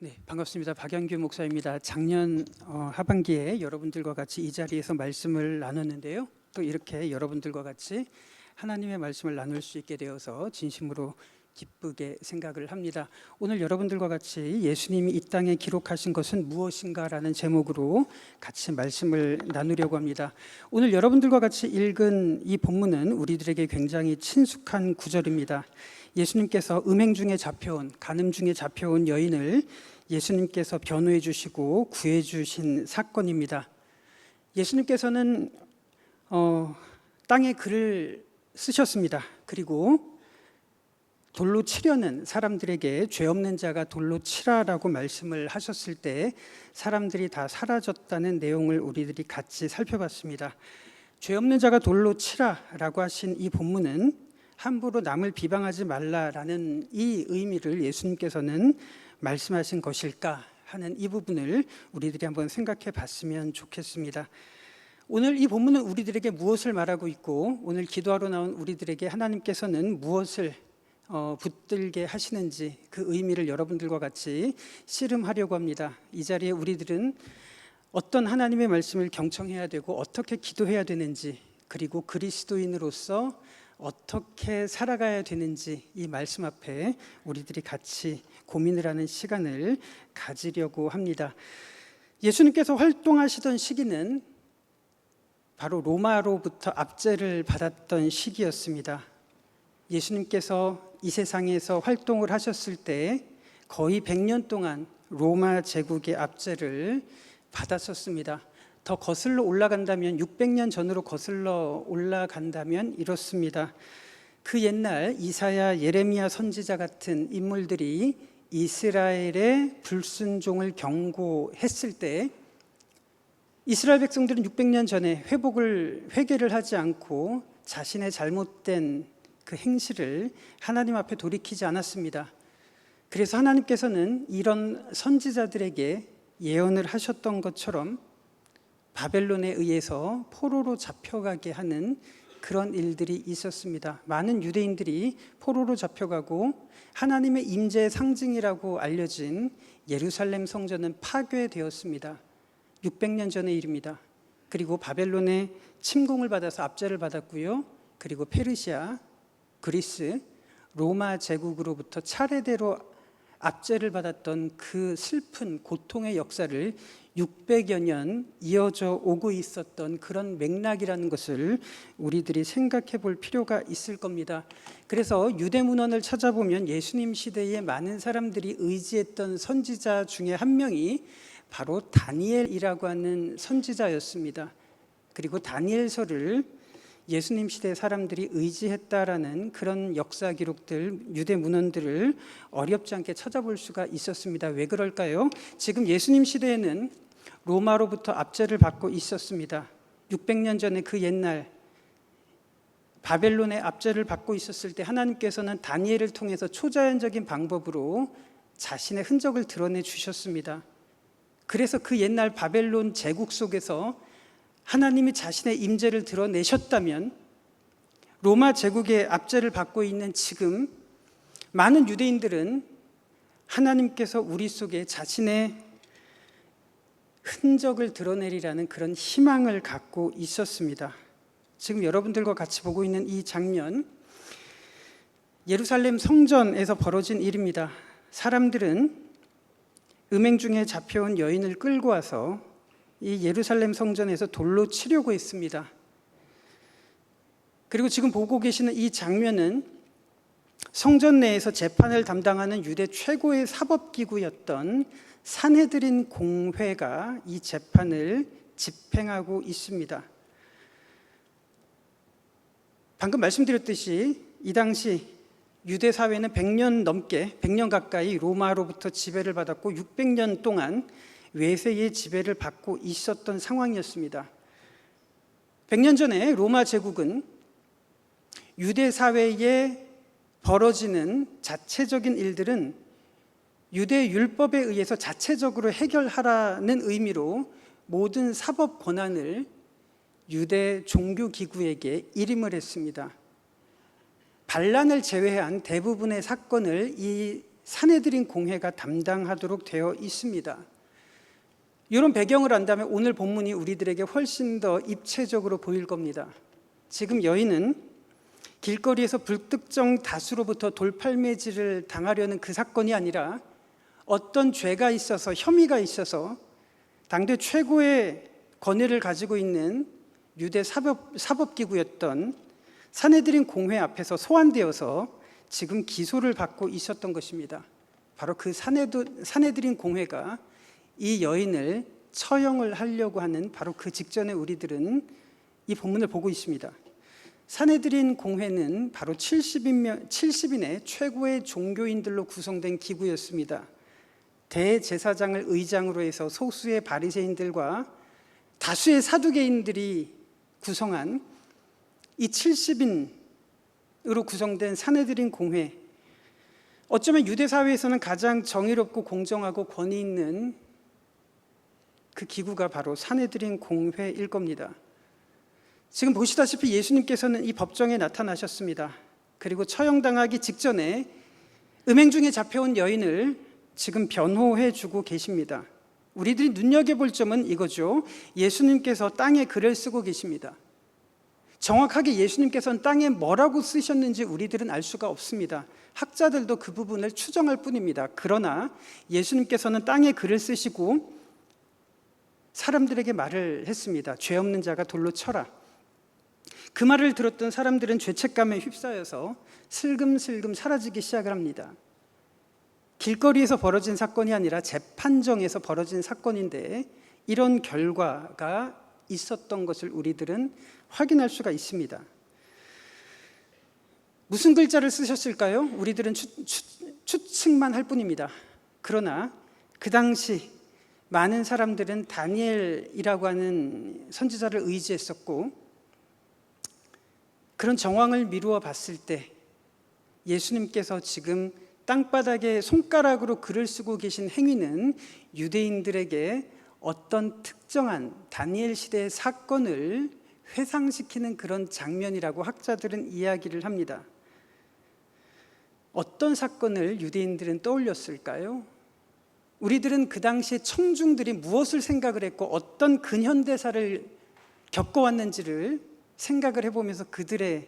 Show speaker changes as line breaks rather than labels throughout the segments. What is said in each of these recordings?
네, 반갑습니다. 박영규 목사입니다. 작년 하반기에 여러분들과 같이 이 자리에서 말씀을 나눴는데요. 또 이렇게 여러분들과 같이 하나님의 말씀을 나눌 수 있게 되어서 진심으로 기쁘게 생각을 합니다. 오늘 여러분들과 같이 예수님이 이 땅에 기록하신 것은 무엇인가라는 제목으로 같이 말씀을 나누려고 합니다. 오늘 여러분들과 같이 읽은 이 본문은 우리들에게 굉장히 친숙한 구절입니다. 예수님께서 음행 중에 잡혀온, 간음 중에 잡혀온 여인을 예수님께서 변호해 주시고 구해 주신 사건입니다. 예수님께서는 땅에 글을 쓰셨습니다. 그리고 돌로 치려는 사람들에게 죄 없는 자가 돌로 치라라고 말씀을 하셨을 때 사람들이 다 사라졌다는 내용을 우리들이 같이 살펴봤습니다. 죄 없는 자가 돌로 치라라고 하신 이 본문은 함부로 남을 비방하지 말라라는 이 의미를 예수님께서는 말씀하신 것일까 하는 이 부분을 우리들이 한번 생각해 봤으면 좋겠습니다. 오늘 이 본문은 우리들에게 무엇을 말하고 있고 오늘 기도하러 나온 우리들에게 하나님께서는 무엇을 붙들게 하시는지 그 의미를 여러분들과 같이 씨름하려고 합니다. 이 자리에 우리들은 어떤 하나님의 말씀을 경청해야 되고 어떻게 기도해야 되는지, 그리고 그리스도인으로서 어떻게 살아가야 되는지 이 말씀 앞에 우리들이 같이 고민을 하는 시간을 가지려고 합니다. 예수님께서 활동하시던 시기는 바로 로마로부터 압제를 받았던 시기였습니다. 예수님께서 이 세상에서 활동을 하셨을 때 거의 100년 동안 로마 제국의 압제를 받았었습니다. 더 거슬러 올라간다면 600년 전으로 거슬러 올라간다면 이렇습니다. 그 옛날 이사야, 예레미야 선지자 같은 인물들이 이스라엘의 불순종을 경고했을 때 이스라엘 백성들은 600년 전에 회개를 하지 않고 자신의 잘못된 그 행실을 하나님 앞에 돌이키지 않았습니다. 그래서 하나님께서는 이런 선지자들에게 예언을 하셨던 것처럼 바벨론에 의해서 포로로 잡혀가게 하는 그런 일들이 있었습니다. 많은 유대인들이 포로로 잡혀가고 하나님의 임재의 상징이라고 알려진 예루살렘 성전은 파괴되었습니다. 600년 전의 일입니다. 그리고 바벨론의 침공을 받아서 압제를 받았고요. 그리고 페르시아, 그리스, 로마 제국으로부터 차례대로 압제를 받았던 그 슬픈 고통의 역사를 600여 년 이어져 오고 있었던 그런 맥락이라는 것을 우리들이 생각해 볼 필요가 있을 겁니다. 그래서 유대문헌을 찾아보면 예수님 시대에 많은 사람들이 의지했던 선지자 중에 한 명이 바로 다니엘이라고 하는 선지자였습니다. 그리고 다니엘서를 예수님 시대 사람들이 의지했다라는 그런 역사 기록들, 유대 문헌들을 어렵지 않게 찾아볼 수가 있었습니다. 왜 그럴까요? 지금 예수님 시대에는 로마로부터 압제를 받고 있었습니다. 600년 전에 그 옛날 바벨론의 압제를 받고 있었을 때 하나님께서는 다니엘을 통해서 초자연적인 방법으로 자신의 흔적을 드러내 주셨습니다. 그래서 그 옛날 바벨론 제국 속에서 하나님이 자신의 임재를 드러내셨다면 로마 제국의 압제를 받고 있는 지금 많은 유대인들은 하나님께서 우리 속에 자신의 흔적을 드러내리라는 그런 희망을 갖고 있었습니다. 지금 여러분들과 같이 보고 있는 이 장면, 예루살렘 성전에서 벌어진 일입니다. 사람들은 음행 중에 잡혀온 여인을 끌고 와서 이 예루살렘 성전에서 돌로 치려고 했습니다. 그리고 지금 보고 계시는 이 장면은 성전 내에서 재판을 담당하는 유대 최고의 사법기구였던 산헤드린 공회가 이 재판을 집행하고 있습니다. 방금 말씀드렸듯이 이 당시 유대 사회는 100년 가까이 로마로부터 지배를 받았고 600년 동안 외세의 지배를 받고 있었던 상황이었습니다. 100년 전에 로마 제국은 유대 사회에 벌어지는 자체적인 일들은 유대 율법에 의해서 자체적으로 해결하라는 의미로 모든 사법 권한을 유대 종교기구에게 일임을 했습니다. 반란을 제외한 대부분의 사건을 이 산헤드린 공회가 담당하도록 되어 있습니다. 이런 배경을 안다면 오늘 본문이 우리들에게 훨씬 더 입체적으로 보일 겁니다. 지금 여인은 길거리에서 불특정 다수로부터 돌팔매질을 당하려는 그 사건이 아니라 어떤 죄가 있어서, 혐의가 있어서 당대 최고의 권위를 가지고 있는 유대 사법기구였던 산헤드린 공회 앞에서 소환되어서 지금 기소를 받고 있었던 것입니다. 바로 그 산헤드린 공회가 이 여인을 처형을 하려고 하는 바로 그 직전에 우리들은 이 본문을 보고 있습니다. 산헤드린 공회는 바로 70인의 최고의 종교인들로 구성된 기구였습니다. 대제사장을 의장으로 해서 소수의 바리새인들과 다수의 사두개인들이 구성한 이 70인으로 구성된 산헤드린 공회, 어쩌면 유대 사회에서는 가장 정의롭고 공정하고 권위 있는 그 기구가 바로 산헤드린 공회일 겁니다. 지금 보시다시피 예수님께서는 이 법정에 나타나셨습니다. 그리고 처형당하기 직전에 음행 중에 잡혀온 여인을 지금 변호해 주고 계십니다. 우리들이 눈여겨볼 점은 이거죠. 예수님께서 땅에 글을 쓰고 계십니다. 정확하게 예수님께서는 땅에 뭐라고 쓰셨는지 우리들은 알 수가 없습니다. 학자들도 그 부분을 추정할 뿐입니다. 그러나 예수님께서는 땅에 글을 쓰시고 사람들에게 말을 했습니다. 죄 없는 자가 돌로 쳐라. 그 말을 들었던 사람들은 죄책감에 휩싸여서 슬금슬금 사라지기 시작을 합니다. 길거리에서 벌어진 사건이 아니라 재판정에서 벌어진 사건인데 이런 결과가 있었던 것을 우리들은 확인할 수가 있습니다. 무슨 글자를 쓰셨을까요? 우리들은 추측만 할 뿐입니다. 그러나 그 당시 많은 사람들은 다니엘이라고 하는 선지자를 의지했었고, 그런 정황을 미루어 봤을 때 예수님께서 지금 땅바닥에 손가락으로 글을 쓰고 계신 행위는 유대인들에게 어떤 특정한 다니엘 시대의 사건을 회상시키는 그런 장면이라고 학자들은 이야기를 합니다. 어떤 사건을 유대인들은 떠올렸을까요? 우리들은 그 당시에 청중들이 무엇을 생각을 했고 어떤 근현대사를 겪어왔는지를 생각을 해보면서 그들의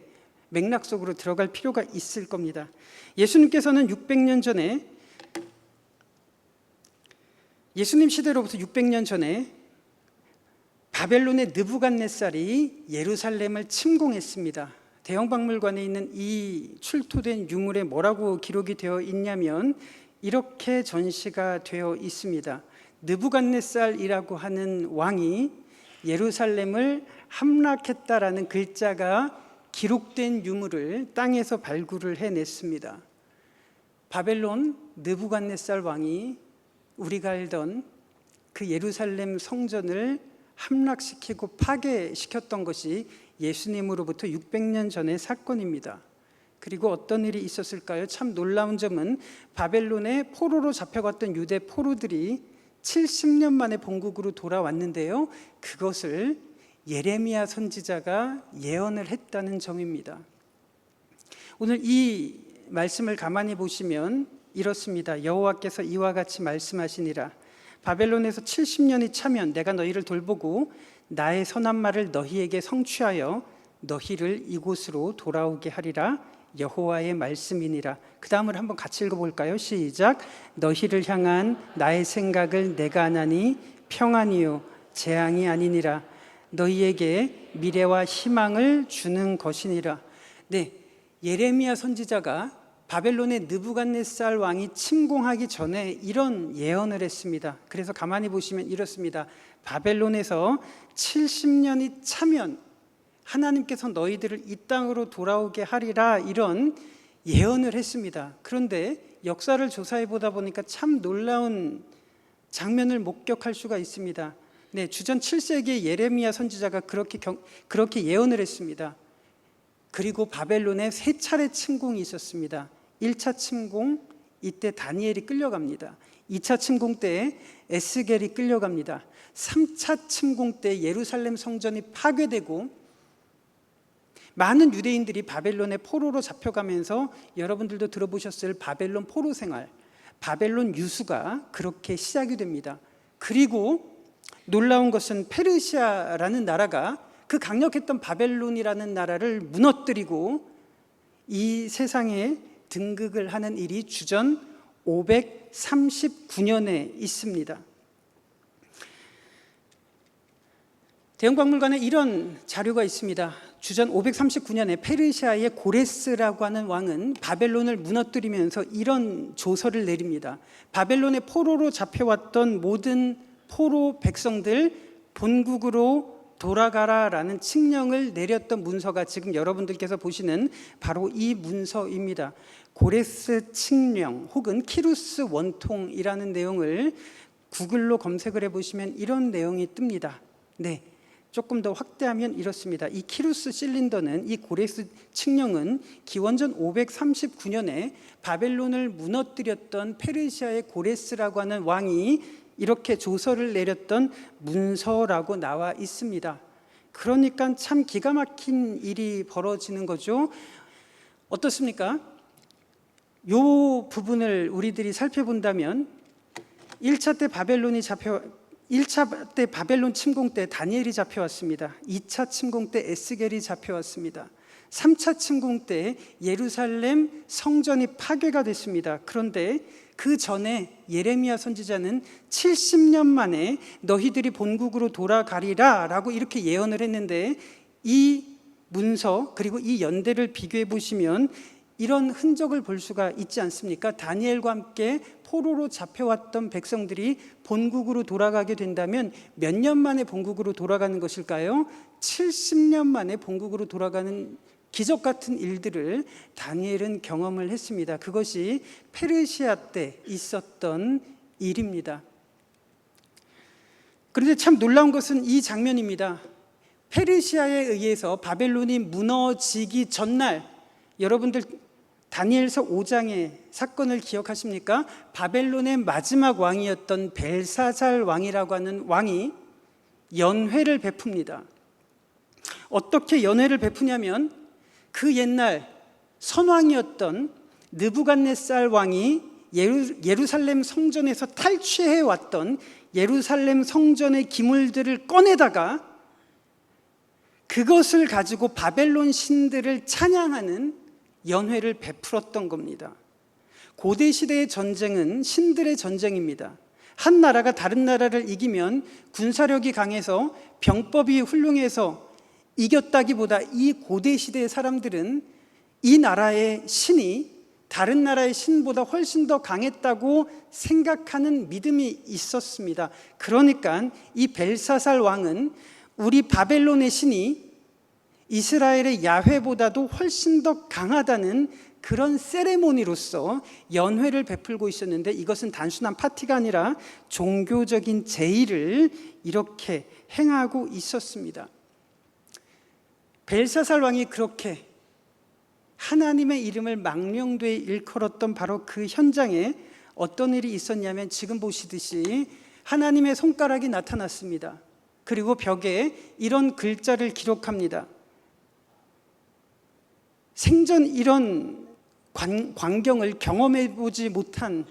맥락 속으로 들어갈 필요가 있을 겁니다. 예수님께서는 600년 전에, 예수님 시대로부터 600년 전에 바벨론의 느부갓네살이 예루살렘을 침공했습니다. 대형박물관에 있는 이 출토된 유물에 뭐라고 기록이 되어 있냐면 이렇게 전시가 되어 있습니다. 느부갓네살이라고 하는 왕이 예루살렘을 함락했다라는 글자가 기록된 유물을 땅에서 발굴을 해냈습니다. 바벨론 느부갓네살 왕이 우리가 알던 그 예루살렘 성전을 함락시키고 파괴시켰던 것이 예수님으로부터 600년 전의 사건입니다. 그리고 어떤 일이 있었을까요? 참 놀라운 점은 바벨론의 포로로 잡혀갔던 유대 포로들이 70년 만에 본국으로 돌아왔는데요, 그것을 예레미야 선지자가 예언을 했다는 점입니다. 오늘 이 말씀을 가만히 보시면 이렇습니다. 여호와께서 이와 같이 말씀하시니라. 바벨론에서 70년이 차면 내가 너희를 돌보고 나의 선한 말을 너희에게 성취하여 너희를 이곳으로 돌아오게 하리라. 여호와의 말씀이니라. 그 다음을 한번 같이 읽어볼까요? 시작. 너희를 향한 나의 생각을 내가 아나니 평안이요 재앙이 아니니라. 너희에게 미래와 희망을 주는 것이니라. 네, 예레미야 선지자가 바벨론의 느부갓네살 왕이 침공하기 전에 이런 예언을 했습니다. 그래서 가만히 보시면 이렇습니다. 바벨론에서 70년이 차면 하나님께서 너희들을 이 땅으로 돌아오게 하리라, 이런 예언을 했습니다. 그런데 역사를 조사해 보다 보니까 참 놀라운 장면을 목격할 수가 있습니다. 네, 주전 7세기의 예레미야 선지자가 그렇게 예언을 했습니다. 그리고 바벨론에 3차례 침공이 있었습니다. 1차 침공, 이때 다니엘이 끌려갑니다. 2차 침공 때 에스겔이 끌려갑니다. 3차 침공 때 예루살렘 성전이 파괴되고 많은 유대인들이 바벨론의 포로로 잡혀가면서, 여러분들도 들어보셨을 바벨론 포로 생활, 바벨론 유수가 그렇게 시작이 됩니다. 그리고 놀라운 것은 페르시아라는 나라가 그 강력했던 바벨론이라는 나라를 무너뜨리고 이 세상에 등극을 하는 일이 주전 539년에 있습니다. 대형박물관에 이런 자료가 있습니다. 주전 539년에 페르시아의 고레스라고 하는 왕은 바벨론을 무너뜨리면서 이런 조서를 내립니다. 바벨론의 포로로 잡혀왔던 모든 포로 백성들 본국으로 돌아가라라는 칙령을 내렸던 문서가 지금 여러분들께서 보시는 바로 이 문서입니다. 고레스 칙령 혹은 키루스 원통이라는 내용을 구글로 검색을 해보시면 이런 내용이 뜹니다. 네, 조금 더 확대하면 이렇습니다. 이 키루스 실린더는, 이 고레스 칙령은 기원전 539년에 바벨론을 무너뜨렸던 페르시아의 고레스라고 하는 왕이 이렇게 조서를 내렸던 문서라고 나와 있습니다. 그러니까 참 기가 막힌 일이 벌어지는 거죠. 어떻습니까? 이 부분을 우리들이 살펴본다면 1차 때 바벨론 침공 때 다니엘이 잡혀왔습니다. 2차 침공 때 에스겔이 잡혀왔습니다. 3차 침공 때 예루살렘 성전이 파괴가 됐습니다. 그런데 그 전에 예레미야 선지자는 70년 만에 너희들이 본국으로 돌아가리라 라고 이렇게 예언을 했는데, 이 문서 그리고 이 연대를 비교해 보시면 이런 흔적을 볼 수가 있지 않습니까? 다니엘과 함께 포로로 잡혀왔던 백성들이 본국으로 돌아가게 된다면 몇 년 만에 본국으로 돌아가는 것일까요? 70년 만에 본국으로 돌아가는 기적 같은 일들을 다니엘은 경험을 했습니다. 그것이 페르시아 때 있었던 일입니다. 그런데 참 놀라운 것은 이 장면입니다. 페르시아에 의해서 바벨론이 무너지기 전날, 여러분들 다니엘서 5장의 사건을 기억하십니까? 바벨론의 마지막 왕이었던 벨사살 왕이라고 하는 왕이 연회를 베풉니다. 어떻게 연회를 베푸냐면, 그 옛날 선왕이었던 느부갓네살 왕이 예루살렘 성전에서 탈취해 왔던 예루살렘 성전의 기물들을 꺼내다가 그것을 가지고 바벨론 신들을 찬양하는 연회를 베풀었던 겁니다. 고대 시대의 전쟁은 신들의 전쟁입니다. 한 나라가 다른 나라를 이기면 군사력이 강해서 병법이 훌륭해서 이겼다기보다 이 고대 시대의 사람들은 이 나라의 신이 다른 나라의 신보다 훨씬 더 강했다고 생각하는 믿음이 있었습니다. 그러니까 이 벨사살 왕은 우리 바벨론의 신이 이스라엘의 야훼보다도 훨씬 더 강하다는 그런 세레모니로서 연회를 베풀고 있었는데, 이것은 단순한 파티가 아니라 종교적인 제의를 이렇게 행하고 있었습니다. 벨사살 왕이 그렇게 하나님의 이름을 망령되이 일컬었던 바로 그 현장에 어떤 일이 있었냐면, 지금 보시듯이 하나님의 손가락이 나타났습니다. 그리고 벽에 이런 글자를 기록합니다. 생전 이런 광경을 경험해 보지 못한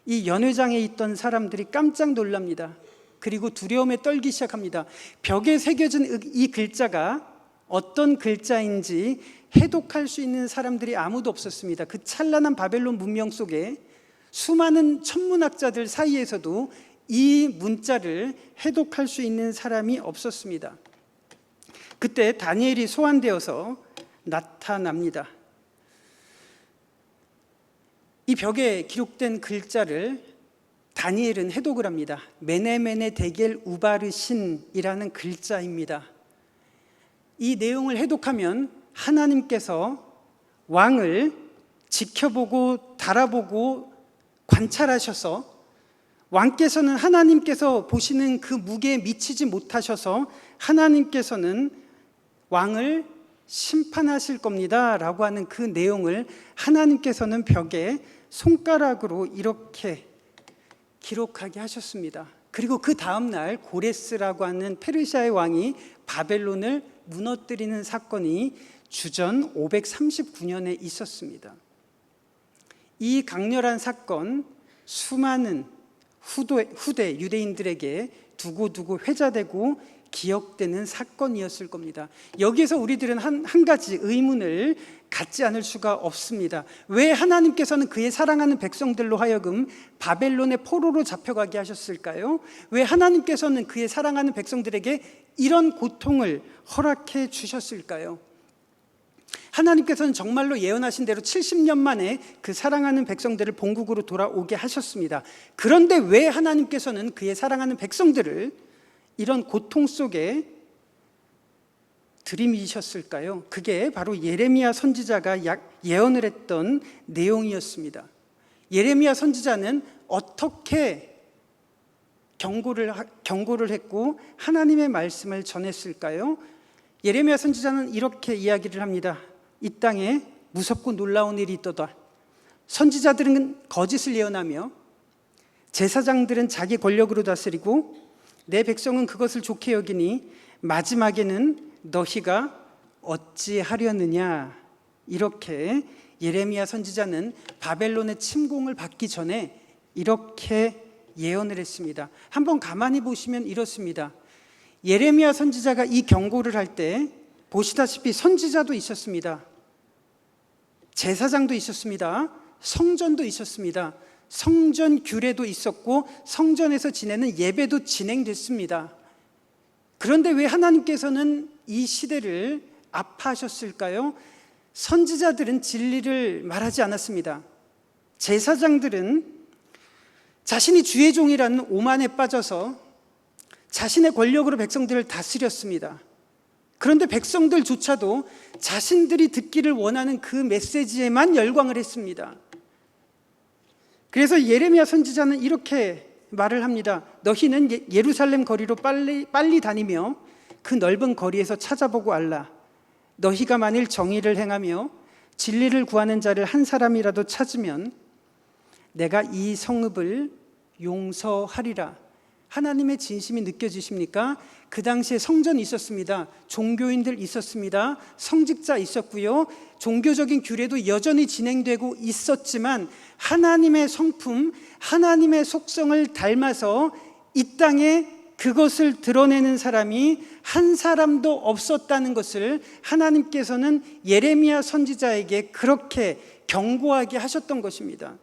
이 연회장에 있던 사람들이 깜짝 놀랍니다. 그리고 두려움에 떨기 시작합니다. 벽에 새겨진 이 글자가 어떤 글자인지 해독할 수 있는 사람들이 아무도 없었습니다. 그 찬란한 바벨론 문명 속에 수많은 천문학자들 사이에서도 이 문자를 해독할 수 있는 사람이 없었습니다. 그때 다니엘이 소환되어서 나타납니다. 이 벽에 기록된 글자를 다니엘은 해독을 합니다. 메네메네 데겔 우바르신이라는 글자입니다. 이 내용을 해독하면 하나님께서 왕을 지켜보고 달아보고 관찰하셔서, 왕께서는 하나님께서 보시는 그 무게에 미치지 못하셔서 하나님께서는 왕을 심판하실 겁니다 라고 하는 그 내용을 하나님께서는 벽에 손가락으로 이렇게 기록하게 하셨습니다. 그리고 그 다음날 고레스라고 하는 페르시아의 왕이 바벨론을 무너뜨리는 사건이 주전 539년에 있었습니다. 이 강렬한 사건, 수많은 후대 유대인들에게 두고두고 회자되고 기억되는 사건이었을 겁니다. 여기에서 우리들은 한 가지 의문을 갖지 않을 수가 없습니다. 왜 하나님께서는 그의 사랑하는 백성들로 하여금 바벨론의 포로로 잡혀가게 하셨을까요? 왜 하나님께서는 그의 사랑하는 백성들에게 이런 고통을 허락해 주셨을까요? 하나님께서는 정말로 예언하신 대로 70년 만에 그 사랑하는 백성들을 본국으로 돌아오게 하셨습니다. 그런데 왜 하나님께서는 그의 사랑하는 백성들을 이런 고통 속에 들이미셨을까요? 그게 바로 예레미야 선지자가 예언을 했던 내용이었습니다. 예레미야 선지자는 어떻게 경고를 했고 하나님의 말씀을 전했을까요? 예레미야 선지자는 이렇게 이야기를 합니다. 이 땅에 무섭고 놀라운 일이 있도다. 선지자들은 거짓을 예언하며 제사장들은 자기 권력으로 다스리고 내 백성은 그것을 좋게 여기니 마지막에는 너희가 어찌하려느냐. 이렇게 예레미야 선지자는 바벨론의 침공을 받기 전에 이렇게 예언을 했습니다. 한번 가만히 보시면 이렇습니다. 예레미야 선지자가 이 경고를 할 때 보시다시피 선지자도 있었습니다. 제사장도 있었습니다. 성전도 있었습니다. 성전 규례도 있었고 성전에서 지내는 예배도 진행됐습니다. 그런데 왜 하나님께서는 이 시대를 아파하셨을까요? 선지자들은 진리를 말하지 않았습니다. 제사장들은 자신이 주의 종이라는 오만에 빠져서 자신의 권력으로 백성들을 다스렸습니다. 그런데 백성들조차도 자신들이 듣기를 원하는 그 메시지에만 열광을 했습니다. 그래서 예레미야 선지자는 이렇게 말을 합니다. 너희는 예루살렘 거리로 빨리 다니며 그 넓은 거리에서 찾아보고 알라. 너희가 만일 정의를 행하며 진리를 구하는 자를 한 사람이라도 찾으면 내가 이 성읍을 용서하리라. 하나님의 진심이 느껴지십니까? 그 당시에 성전이 있었습니다. 종교인들 있었습니다. 성직자 있었고요. 종교적인 규례도 여전히 진행되고 있었지만 하나님의 성품, 하나님의 속성을 닮아서 이 땅에 그것을 드러내는 사람이 한 사람도 없었다는 것을 하나님께서는 예레미야 선지자에게 그렇게 경고하게 하셨던 것입니다.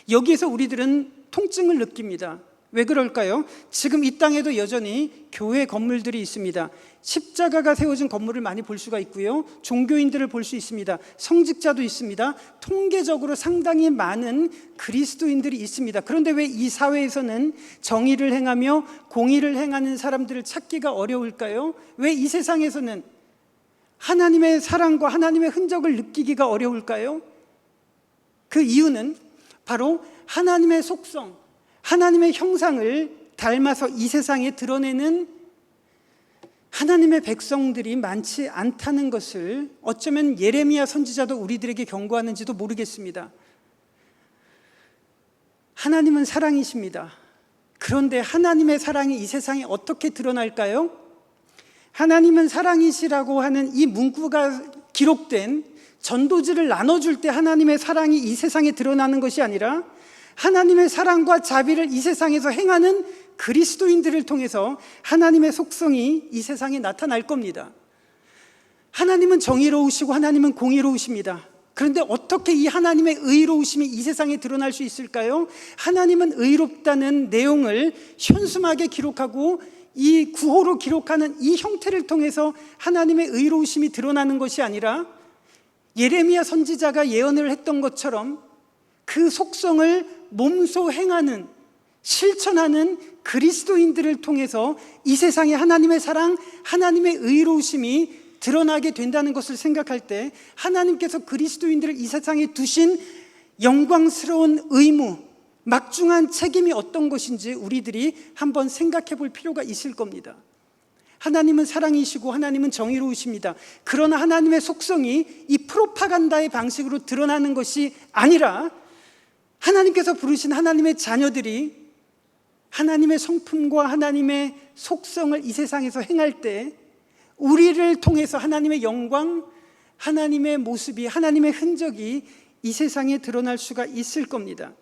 여기에서 우리들은 통증을 느낍니다. 왜 그럴까요? 지금 이 땅에도 여전히 교회 건물들이 있습니다. 십자가가 세워진 건물을 많이 볼 수가 있고요. 종교인들을 볼 수 있습니다. 성직자도 있습니다. 통계적으로 상당히 많은 그리스도인들이 있습니다. 그런데 왜 이 사회에서는 정의를 행하며 공의를 행하는 사람들을 찾기가 어려울까요? 왜 이 세상에서는 하나님의 사랑과 하나님의 흔적을 느끼기가 어려울까요? 그 이유는 바로 하나님의 속성, 하나님의 형상을 닮아서 이 세상에 드러내는 하나님의 백성들이 많지 않다는 것을 어쩌면 예레미야 선지자도 우리들에게 경고하는지도 모르겠습니다. 하나님은 사랑이십니다. 그런데 하나님의 사랑이 이 세상에 어떻게 드러날까요? 하나님은 사랑이시라고 하는 이 문구가 기록된 전도지를 나눠줄 때 하나님의 사랑이 이 세상에 드러나는 것이 아니라 하나님의 사랑과 자비를 이 세상에서 행하는 그리스도인들을 통해서 하나님의 속성이 이 세상에 나타날 겁니다. 하나님은 정의로우시고 하나님은 공의로우십니다. 그런데 어떻게 이 하나님의 의로우심이 이 세상에 드러날 수 있을까요? 하나님은 의롭다는 내용을 현수막에 기록하고 이 구호로 기록하는 이 형태를 통해서 하나님의 의로우심이 드러나는 것이 아니라 예레미야 선지자가 예언을 했던 것처럼 그 속성을 몸소 행하는, 실천하는 그리스도인들을 통해서 이 세상에 하나님의 사랑, 하나님의 의로우심이 드러나게 된다는 것을 생각할 때 하나님께서 그리스도인들을 이 세상에 두신 영광스러운 의무, 막중한 책임이 어떤 것인지 우리들이 한번 생각해 볼 필요가 있을 겁니다. 하나님은 사랑이시고 하나님은 정의로우십니다. 그러나 하나님의 속성이 이 프로파간다의 방식으로 드러나는 것이 아니라 하나님께서 부르신 하나님의 자녀들이 하나님의 성품과 하나님의 속성을 이 세상에서 행할 때 우리를 통해서 하나님의 영광, 하나님의 모습이, 하나님의 흔적이 이 세상에 드러날 수가 있을 겁니다.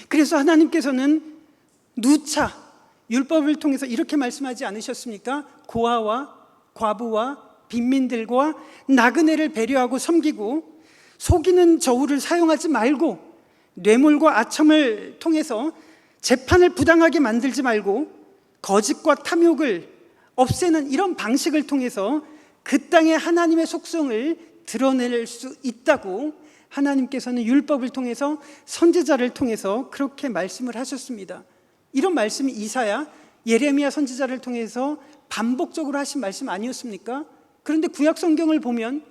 그래서 하나님께서는 누차 율법을 통해서 이렇게 말씀하지 않으셨습니까? 고아와 과부와 빈민들과 나그네를 배려하고 섬기고 속이는 저울을 사용하지 말고 뇌물과 아첨을 통해서 재판을 부당하게 만들지 말고 거짓과 탐욕을 없애는 이런 방식을 통해서 그 땅에 하나님의 속성을 드러낼 수 있다고 하나님께서는 율법을 통해서 선지자를 통해서 그렇게 말씀을 하셨습니다. 이런 말씀이 이사야, 예레미야 선지자를 통해서 반복적으로 하신 말씀 아니었습니까? 그런데 구약 성경을 보면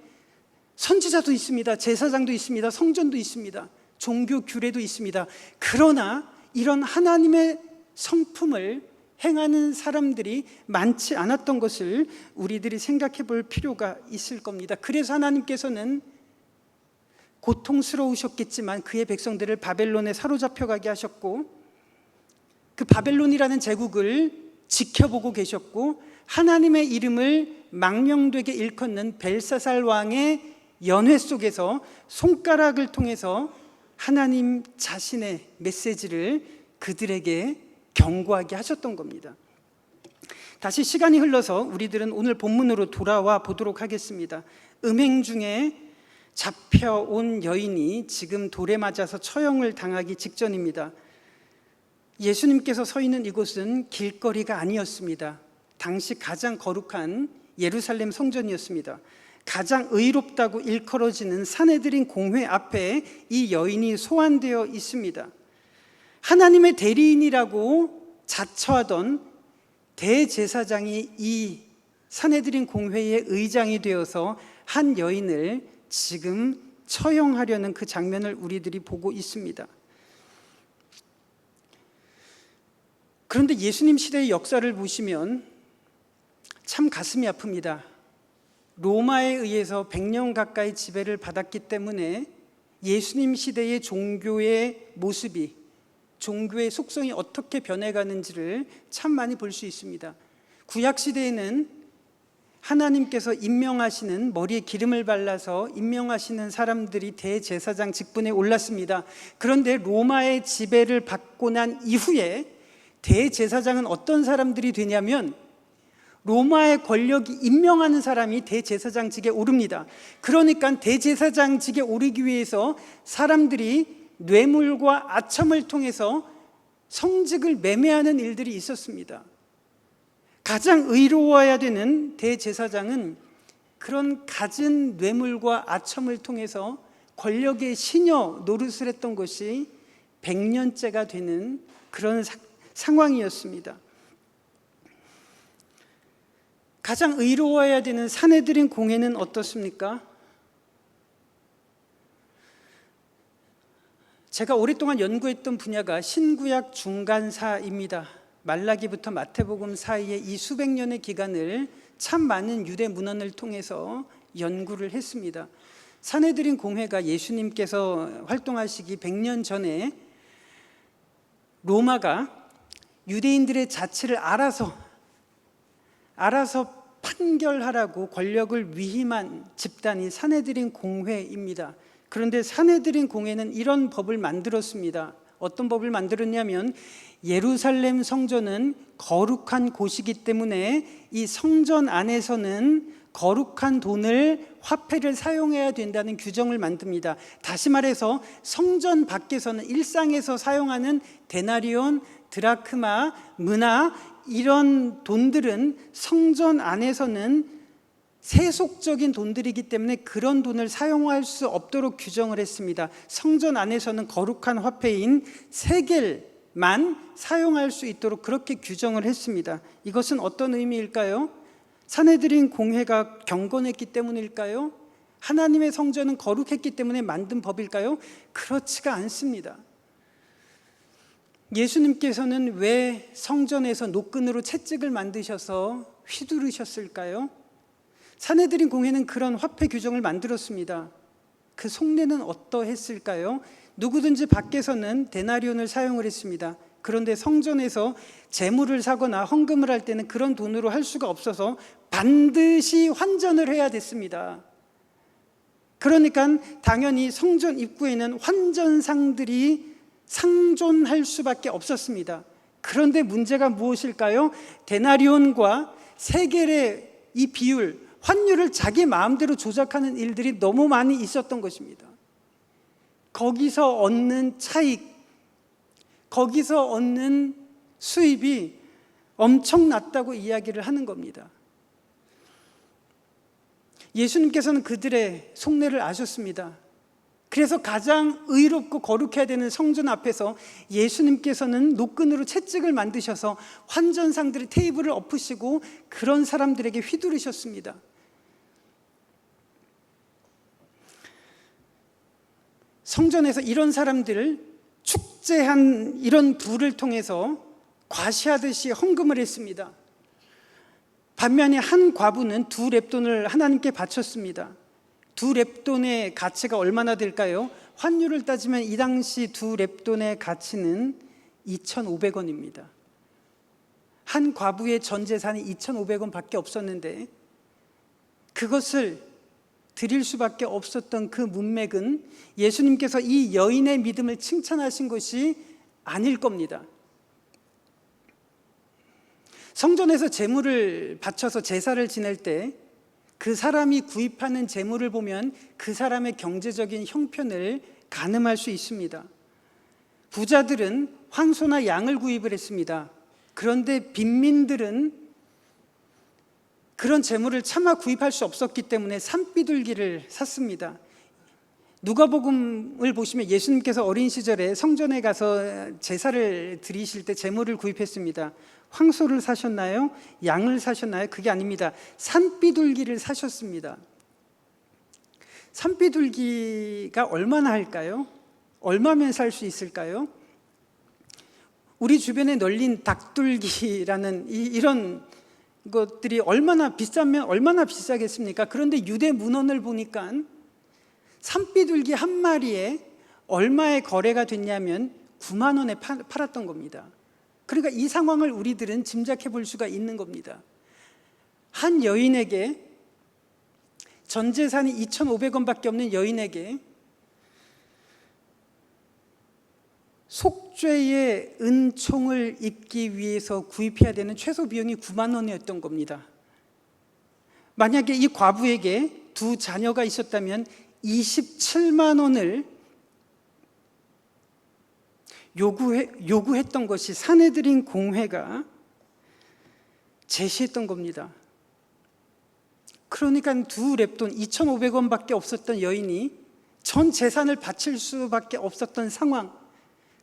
선지자도 있습니다. 제사장도 있습니다. 성전도 있습니다. 종교 규례도 있습니다. 그러나 이런 하나님의 성품을 행하는 사람들이 많지 않았던 것을 우리들이 생각해 볼 필요가 있을 겁니다. 그래서 하나님께서는 고통스러우셨겠지만 그의 백성들을 바벨론에 사로잡혀 가게 하셨고 그 바벨론이라는 제국을 지켜보고 계셨고 하나님의 이름을 망명되게 일컫는 벨사살 왕의 연회 속에서 손가락을 통해서 하나님 자신의 메시지를 그들에게 경고하게 하셨던 겁니다. 다시 시간이 흘러서 우리들은 오늘 본문으로 돌아와 보도록 하겠습니다. 음행 중에 잡혀온 여인이 지금 돌에 맞아서 처형을 당하기 직전입니다. 예수님께서 서 있는 이곳은 길거리가 아니었습니다. 당시 가장 거룩한 예루살렘 성전이었습니다. 가장 의롭다고 일컬어지는 산헤드린 공회 앞에 이 여인이 소환되어 있습니다. 하나님의 대리인이라고 자처하던 대제사장이 이 산헤드린 공회의 의장이 되어서 한 여인을 지금 처형하려는 그 장면을 우리들이 보고 있습니다. 그런데 예수님 시대의 역사를 보시면 참 가슴이 아픕니다. 로마에 의해서 100년 가까이 지배를 받았기 때문에 예수님 시대의 종교의 모습이, 종교의 속성이 어떻게 변해가는지를 참 많이 볼 수 있습니다. 구약 시대에는 하나님께서 임명하시는, 머리에 기름을 발라서 임명하시는 사람들이 대제사장 직분에 올랐습니다. 그런데 로마의 지배를 받고 난 이후에 대제사장은 어떤 사람들이 되냐면 로마의 권력이 임명하는 사람이 대제사장직에 오릅니다. 그러니까 대제사장직에 오르기 위해서 사람들이 뇌물과 아첨을 통해서 성직을 매매하는 일들이 있었습니다. 가장 의로워야 되는 대제사장은 그런 갖은 뇌물과 아첨을 통해서 권력의 시녀 노릇을 했던 것이 100년째가 되는 그런 상황이었습니다. 가장 의로워야 되는 산헤드린 공회는 어떻습니까? 제가 오랫동안 연구했던 분야가 신구약 중간사입니다. 말라기부터 마태복음 사이에 이 수백 년의 기간을 참 많은 유대 문헌을 통해서 연구를 했습니다. 산헤드린 공회가 예수님께서 활동하시기 100년 전에 로마가 유대인들의 자치를 알아서 판결하라고 권력을 위임한 집단이 산헤드린 공회입니다. 그런데 산헤드린 공회는 이런 법을 만들었습니다. 어떤 법을 만들었냐면 예루살렘 성전은 거룩한 곳이기 때문에 이 성전 안에서는 거룩한 돈을, 화폐를 사용해야 된다는 규정을 만듭니다. 다시 말해서 성전 밖에서는 일상에서 사용하는 데나리온, 드라크마, 문화 이런 돈들은 성전 안에서는 세속적인 돈들이기 때문에 그런 돈을 사용할 수 없도록 규정을 했습니다. 성전 안에서는 거룩한 화폐인 세겔만 사용할 수 있도록 그렇게 규정을 했습니다. 이것은 어떤 의미일까요? 산헤드린 공회가 경건했기 때문일까요? 하나님의 성전은 거룩했기 때문에 만든 법일까요? 그렇지가 않습니다. 예수님께서는 왜 성전에서 노끈으로 채찍을 만드셔서 휘두르셨을까요? 산헤드린 공회는 그런 화폐 규정을 만들었습니다. 그 속내는 어떠했을까요? 누구든지 밖에서는 데나리온을 사용을 했습니다. 그런데 성전에서 재물을 사거나 헌금을 할 때는 그런 돈으로 할 수가 없어서 반드시 환전을 해야 됐습니다. 그러니까 당연히 성전 입구에는 환전상들이 상존할 수밖에 없었습니다. 그런데 문제가 무엇일까요? 데나리온과 세겔의 이 비율, 환율을 자기 마음대로 조작하는 일들이 너무 많이 있었던 것입니다. 거기서 얻는 차익, 거기서 얻는 수입이 엄청났다고 이야기를 하는 겁니다. 예수님께서는 그들의 속내를 아셨습니다. 그래서 가장 의롭고 거룩해야 되는 성전 앞에서 예수님께서는 노끈으로 채찍을 만드셔서 환전상들의 테이블을 엎으시고 그런 사람들에게 휘두르셨습니다. 성전에서 이런 사람들을 축제한 이런 부를 통해서 과시하듯이 헌금을 했습니다. 반면에 한 과부는 2렙돈을 하나님께 바쳤습니다. 2렙돈의 가치가 얼마나 될까요? 환율을 따지면 이 당시 2렙돈의 가치는 2,500원입니다. 한 과부의 전 재산이 2,500원 밖에 없었는데 그것을 드릴 수밖에 없었던 그 문맥은 예수님께서 이 여인의 믿음을 칭찬하신 것이 아닐 겁니다. 성전에서 제물을 바쳐서 제사를 지낼 때 그 사람이 구입하는 제물을 보면 그 사람의 경제적인 형편을 가늠할 수 있습니다. 부자들은 황소나 양을 구입을 했습니다. 그런데 빈민들은 그런 제물을 차마 구입할 수 없었기 때문에 산비둘기를 샀습니다. 누가복음을 보시면 예수님께서 어린 시절에 성전에 가서 제사를 드리실 때 제물을 구입했습니다. 황소를 사셨나요? 양을 사셨나요? 그게 아닙니다. 산비둘기를 사셨습니다. 산비둘기가 얼마나 할까요? 얼마면 살 수 있을까요? 우리 주변에 널린 닭둘기라는 이런 것들이 얼마나 비싸면 얼마나 비싸겠습니까? 그런데 유대 문헌을 보니까 산비둘기 한 마리에 얼마에 거래가 됐냐면 9만 원에 팔았던 겁니다. 그러니까 이 상황을 우리들은 짐작해 볼 수가 있는 겁니다. 한 여인에게, 전 재산이 2,500원밖에 없는 여인에게 속죄의 은총을 입기 위해서 구입해야 되는 최소 비용이 9만 원이었던 겁니다. 만약에 이 과부에게 2 자녀가 있었다면 27만 원을 요구했던 것이 산헤드린 공회가 제시했던 겁니다. 그러니까 2렙돈 2,500원밖에 없었던 여인이 전 재산을 바칠 수밖에 없었던 상황,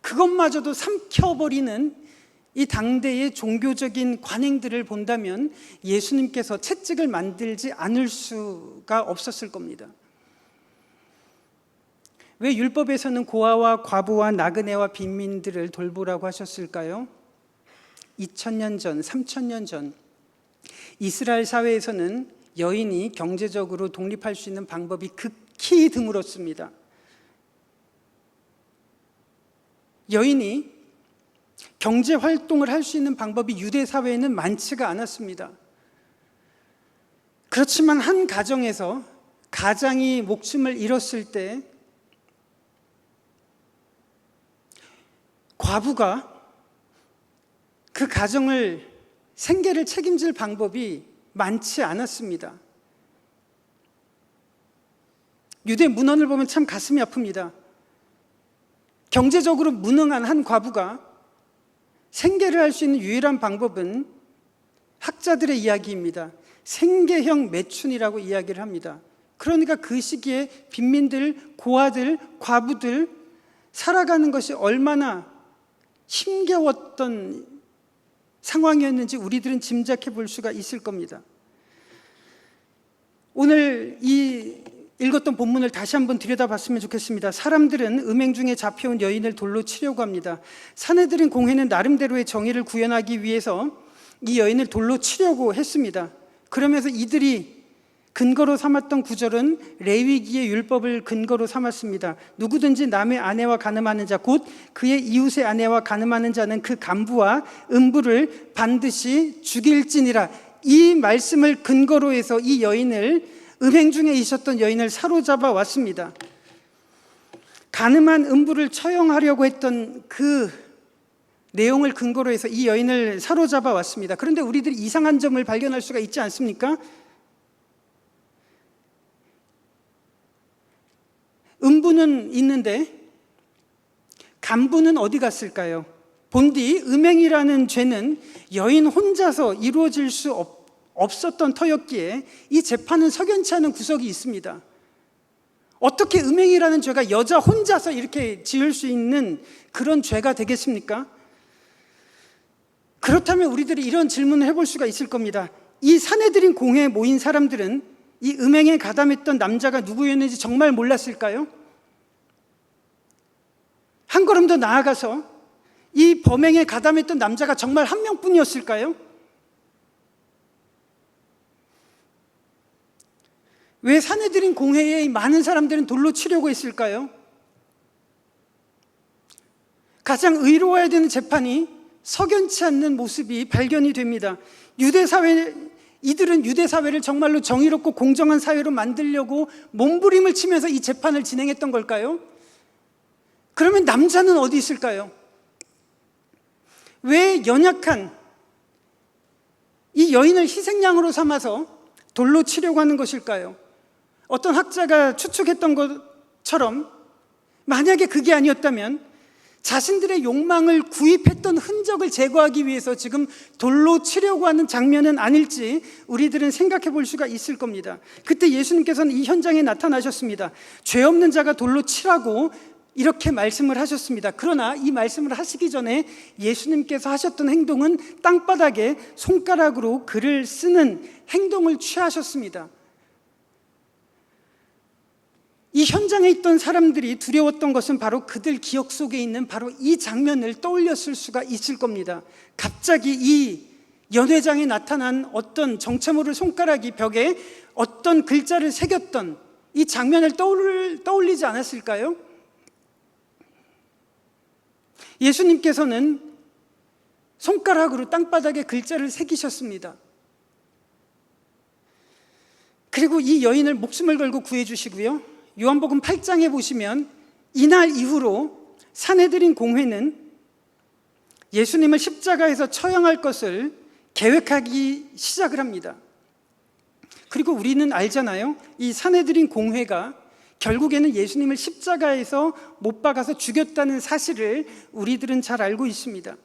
그것마저도 삼켜버리는 이 당대의 종교적인 관행들을 본다면 예수님께서 채찍을 만들지 않을 수가 없었을 겁니다. 왜 율법에서는 고아와 과부와 나그네와 빈민들을 돌보라고 하셨을까요? 2000년 전, 3000년 전 이스라엘 사회에서는 여인이 경제적으로 독립할 수 있는 방법이 극히 드물었습니다. 여인이 경제 활동을 할 수 있는 방법이 유대 사회에는 많지가 않았습니다. 그렇지만 한 가정에서 가장이 목숨을 잃었을 때 과부가 그 가정을 생계를 책임질 방법이 많지 않았습니다. 유대 문헌을 보면 참 가슴이 아픕니다. 경제적으로 무능한 한 과부가 생계를 할 수 있는 유일한 방법은 학자들의 이야기입니다. 생계형 매춘이라고 이야기를 합니다. 그러니까 그 시기에 빈민들, 고아들, 과부들 살아가는 것이 얼마나 힘겨웠던 상황이었는지 우리들은 짐작해 볼 수가 있을 겁니다. 오늘 이 읽었던 본문을 다시 한번 들여다봤으면 좋겠습니다. 사람들은 음행 중에 잡혀온 여인을 돌로 치려고 합니다. 산헤드린 공회는 나름대로의 정의를 구현하기 위해서 이 여인을 돌로 치려고 했습니다. 그러면서 이들이 근거로 삼았던 구절은 레위기의 율법을 근거로 삼았습니다. 누구든지 남의 아내와 간음하는 자, 곧 그의 이웃의 아내와 간음하는 자는 그 간부와 음부를 반드시 죽일지니라. 이 말씀을 근거로 해서 이 여인을, 음행 중에 있었던 여인을 사로잡아 왔습니다. 간음한 음부를 처형하려고 했던 그 내용을 근거로 해서 이 여인을 사로잡아 왔습니다. 그런데 우리들이 이상한 점을 발견할 수가 있지 않습니까? 음부는 있는데 간부는 어디 갔을까요? 본디 음행이라는 죄는 여인 혼자서 이루어질 수 없었던 터였기에 이 재판은 석연치 않은 구석이 있습니다. 어떻게 음행이라는 죄가 여자 혼자서 이렇게 지을 수 있는 그런 죄가 되겠습니까? 그렇다면 우리들이 이런 질문을 해볼 수가 있을 겁니다. 이 사내들인 공회에 모인 사람들은 이 음행에 가담했던 남자가 누구였는지 정말 몰랐을까요? 한 걸음 더 나아가서 이 범행에 가담했던 남자가 정말 한 명뿐이었을까요? 왜 사내들인 공회에 많은 사람들은 돌로 치려고 했을까요? 가장 의로워야 되는 재판이 석연치 않는 모습이 발견이 됩니다. 이들은 유대 사회를 정말로 정의롭고 공정한 사회로 만들려고 몸부림을 치면서 이 재판을 진행했던 걸까요? 그러면 남자는 어디 있을까요? 왜 연약한 이 여인을 희생양으로 삼아서 돌로 치려고 하는 것일까요? 어떤 학자가 추측했던 것처럼 만약에 그게 아니었다면 자신들의 욕망을 구입했던 흔적을 제거하기 위해서 지금 돌로 치려고 하는 장면은 아닐지 우리들은 생각해 볼 수가 있을 겁니다. 그때 예수님께서는 이 현장에 나타나셨습니다. 죄 없는 자가 돌로 치라고 이렇게 말씀을 하셨습니다. 그러나 이 말씀을 하시기 전에 예수님께서 하셨던 행동은 땅바닥에 손가락으로 글을 쓰는 행동을 취하셨습니다. 이 현장에 있던 사람들이 두려웠던 것은 바로 그들 기억 속에 있는 바로 이 장면을 떠올렸을 수가 있을 겁니다. 갑자기 이 연회장에 나타난 어떤 정체 모를 손가락이 벽에 어떤 글자를 새겼던 이 장면을 떠올리지 않았을까요? 예수님께서는 손가락으로 땅바닥에 글자를 새기셨습니다. 그리고 이 여인을 목숨을 걸고 구해주시고요, 요한복음 8장에 보시면 이날 이후로 사내들인 공회는 예수님을 십자가에서 처형할 것을 계획하기 시작을 합니다. 그리고 우리는 알잖아요. 이 사내들인 공회가 결국에는 예수님을 십자가에서 못 박아서 죽였다는 사실을 우리들은 잘 알고 있습니다.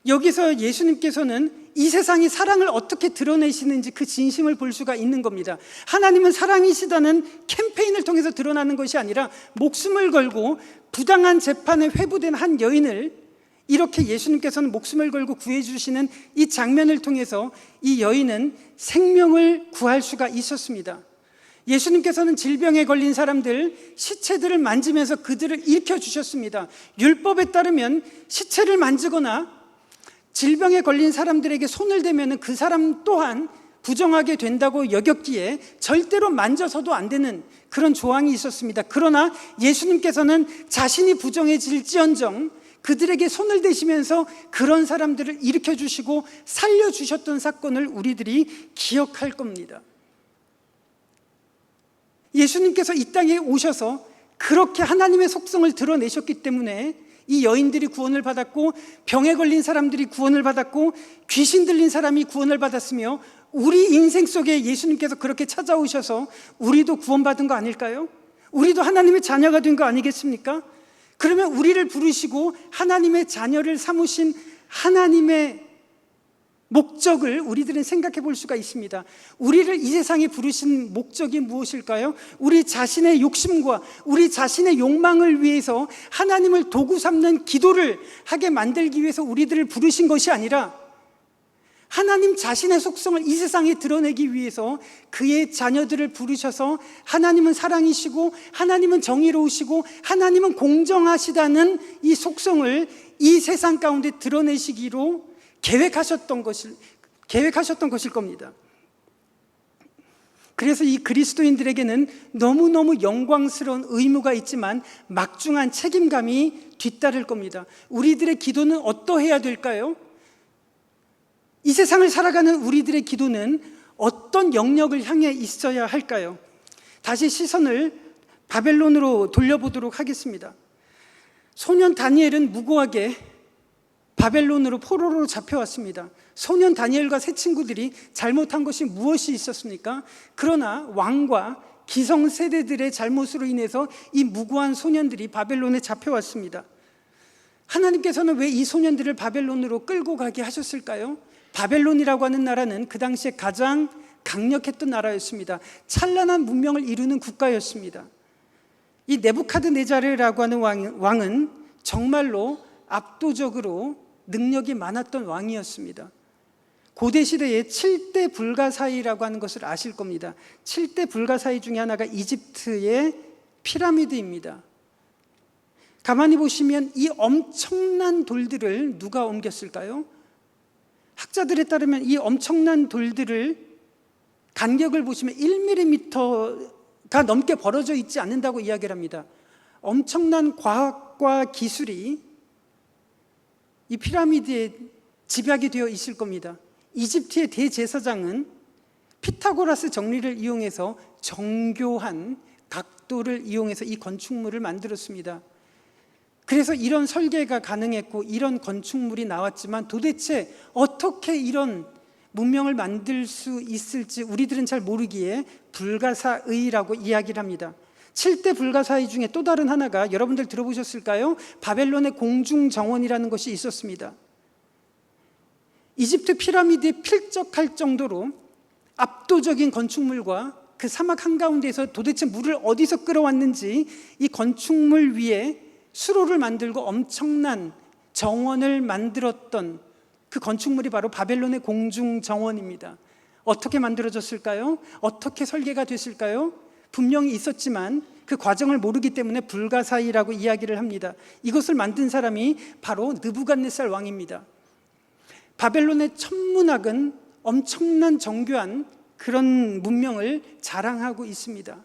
여기서 예수님께서는 이 세상이 사랑을 어떻게 드러내시는지 그 진심을 볼 수가 있는 겁니다. 하나님은 사랑이시다는 캠페인을 통해서 드러나는 것이 아니라 목숨을 걸고 부당한 재판에 회부된 한 여인을 이렇게 예수님께서는 목숨을 걸고 구해주시는 이 장면을 통해서 이 여인은 생명을 구할 수가 있었습니다. 예수님께서는 질병에 걸린 사람들, 시체들을 만지면서 그들을 일으켜주셨습니다. 율법에 따르면 시체를 만지거나 질병에 걸린 사람들에게 손을 대면 그 사람 또한 부정하게 된다고 여겼기에 절대로 만져서도 안 되는 그런 조항이 있었습니다. 그러나 예수님께서는 자신이 부정해질지언정 그들에게 손을 대시면서 그런 사람들을 일으켜주시고 살려주셨던 사건을 우리들이 기억할 겁니다. 예수님께서 이 땅에 오셔서 그렇게 하나님의 속성을 드러내셨기 때문에 이 여인들이 구원을 받았고 병에 걸린 사람들이 구원을 받았고 귀신 들린 사람이 구원을 받았으며 우리 인생 속에 예수님께서 그렇게 찾아오셔서 우리도 구원받은 거 아닐까요? 우리도 하나님의 자녀가 된 거 아니겠습니까? 그러면 우리를 부르시고 하나님의 자녀를 삼으신 하나님의 목적을 우리들은 생각해 볼 수가 있습니다. 우리를 이 세상에 부르신 목적이 무엇일까요? 우리 자신의 욕심과 우리 자신의 욕망을 위해서 하나님을 도구 삼는 기도를 하게 만들기 위해서 우리들을 부르신 것이 아니라 하나님 자신의 속성을 이 세상에 드러내기 위해서 그의 자녀들을 부르셔서 하나님은 사랑이시고 하나님은 정의로우시고 하나님은 공정하시다는 이 속성을 이 세상 가운데 드러내시기로 계획하셨던 것일 겁니다. 그래서 이 그리스도인들에게는 너무너무 영광스러운 의무가 있지만 막중한 책임감이 뒤따를 겁니다. 우리들의 기도는 어떠해야 될까요? 이 세상을 살아가는 우리들의 기도는 어떤 영역을 향해 있어야 할까요? 다시 시선을 바벨론으로 돌려보도록 하겠습니다. 소년 다니엘은 무고하게 바벨론으로 포로로 잡혀왔습니다. 소년 다니엘과 세 친구들이 잘못한 것이 무엇이 있었습니까? 그러나 왕과 기성세대들의 잘못으로 인해서 이 무고한 소년들이 바벨론에 잡혀왔습니다. 하나님께서는 왜 이 소년들을 바벨론으로 끌고 가게 하셨을까요? 바벨론이라고 하는 나라는 그 당시에 가장 강력했던 나라였습니다. 찬란한 문명을 이루는 국가였습니다. 이 네부카드네자르라고 하는 왕은 정말로 압도적으로 능력이 많았던 왕이었습니다. 고대 시대에 7대 불가사의라고 하는 것을 아실 겁니다. 7대 불가사의 중에 하나가 이집트의 피라미드입니다. 가만히 보시면 이 엄청난 돌들을 누가 옮겼을까요? 학자들에 따르면 이 엄청난 돌들을 간격을 보시면 1mm가 넘게 벌어져 있지 않는다고 이야기를 합니다. 엄청난 과학과 기술이 이 피라미드에 집약이 되어 있을 겁니다. 이집트의 대제사장은 피타고라스 정리를 이용해서 정교한 각도를 이용해서 이 건축물을 만들었습니다. 그래서 이런 설계가 가능했고 이런 건축물이 나왔지만 도대체 어떻게 이런 문명을 만들 수 있을지 우리들은 잘 모르기에 불가사의라고 이야기를 합니다. 7대 불가사의 중에 또 다른 하나가 여러분들 들어보셨을까요? 바벨론의 공중정원이라는 것이 있었습니다. 이집트 피라미드에 필적할 정도로 압도적인 건축물과 그 사막 한가운데에서 도대체 물을 어디서 끌어왔는지 이 건축물 위에 수로를 만들고 엄청난 정원을 만들었던 그 건축물이 바로 바벨론의 공중정원입니다. 어떻게 만들어졌을까요? 어떻게 설계가 됐을까요? 분명히 있었지만 그 과정을 모르기 때문에 불가사의라고 이야기를 합니다. 이것을 만든 사람이 바로 느부갓네살 왕입니다. 바벨론의 천문학은 엄청난 정교한 그런 문명을 자랑하고 있습니다.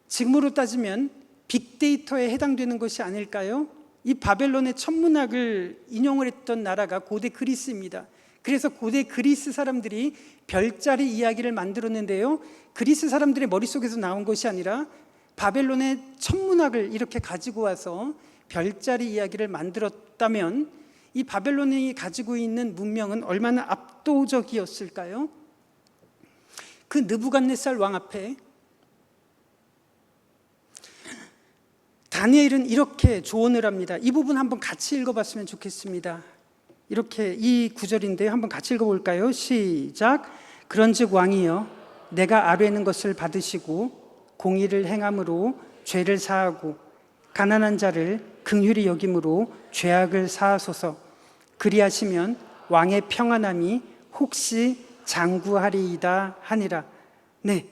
지금으로 따지면 빅데이터에 해당되는 것이 아닐까요? 이 바벨론의 천문학을 인용을 했던 나라가 고대 그리스입니다. 그래서 고대 그리스 사람들이 별자리 이야기를 만들었는데요, 그리스 사람들의 머릿속에서 나온 것이 아니라 바벨론의 천문학을 이렇게 가지고 와서 별자리 이야기를 만들었다면 이 바벨론이 가지고 있는 문명은 얼마나 압도적이었을까요? 그 느부갓네살 왕 앞에 다니엘은 이렇게 조언을 합니다. 이 부분 한번 같이 읽어봤으면 좋겠습니다. 이렇게 이 구절인데요, 한번 같이 읽어볼까요? 시작. 그런즉 왕이여, 내가 아뢰는 것을 받으시고 공의를 행함으로 죄를 사하고 가난한 자를 긍휼히 여김으로 죄악을 사하소서. 그리하시면 왕의 평안함이 혹시 장구하리이다 하니라. 네,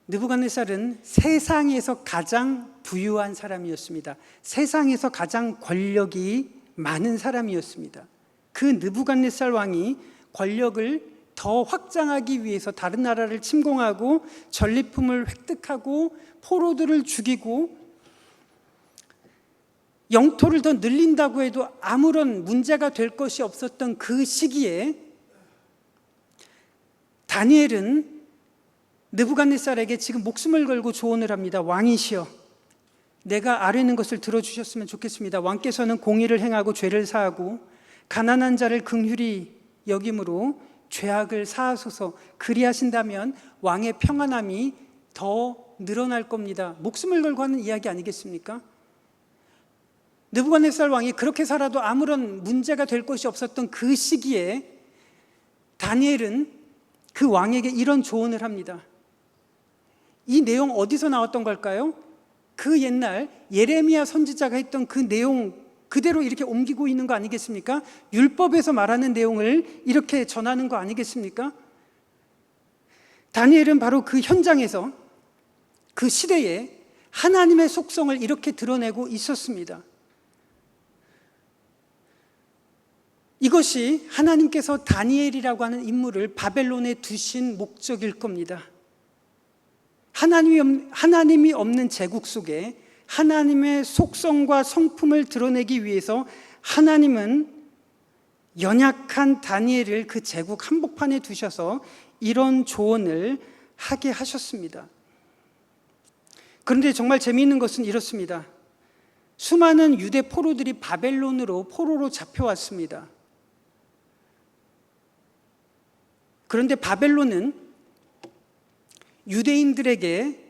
느부갓네살은 세상에서 가장 부유한 사람이었습니다. 세상에서 가장 권력이 많은 사람이었습니다. 그 느부갓네살 왕이 권력을 더 확장하기 위해서 다른 나라를 침공하고 전리품을 획득하고 포로들을 죽이고 영토를 더 늘린다고 해도 아무런 문제가 될 것이 없었던 그 시기에 다니엘은 느부갓네살에게 지금 목숨을 걸고 조언을 합니다. 왕이시여, 내가 아뢰는 것을 들어주셨으면 좋겠습니다. 왕께서는 공의를 행하고 죄를 사하고 가난한 자를 긍휼히 여김으로 죄악을 사하소서. 그리하신다면 왕의 평안함이 더 늘어날 겁니다. 목숨을 걸고 하는 이야기 아니겠습니까? 느부갓네살 왕이 그렇게 살아도 아무런 문제가 될 것이 없었던 그 시기에 다니엘은 그 왕에게 이런 조언을 합니다. 이 내용 어디서 나왔던 걸까요? 그 옛날 예레미야 선지자가 했던 그 내용 그대로 이렇게 옮기고 있는 거 아니겠습니까? 율법에서 말하는 내용을 이렇게 전하는 거 아니겠습니까? 다니엘은 바로 그 현장에서 그 시대에 하나님의 속성을 이렇게 드러내고 있었습니다. 이것이 하나님께서 다니엘이라고 하는 인물을 바벨론에 두신 목적일 겁니다. 하나님이 없는 제국 속에 하나님의 속성과 성품을 드러내기 위해서 하나님은 연약한 다니엘을 그 제국 한복판에 두셔서 이런 조언을 하게 하셨습니다. 그런데 정말 재미있는 것은 이렇습니다. 수많은 유대 포로들이 바벨론으로 포로로 잡혀왔습니다. 그런데 바벨론은 유대인들에게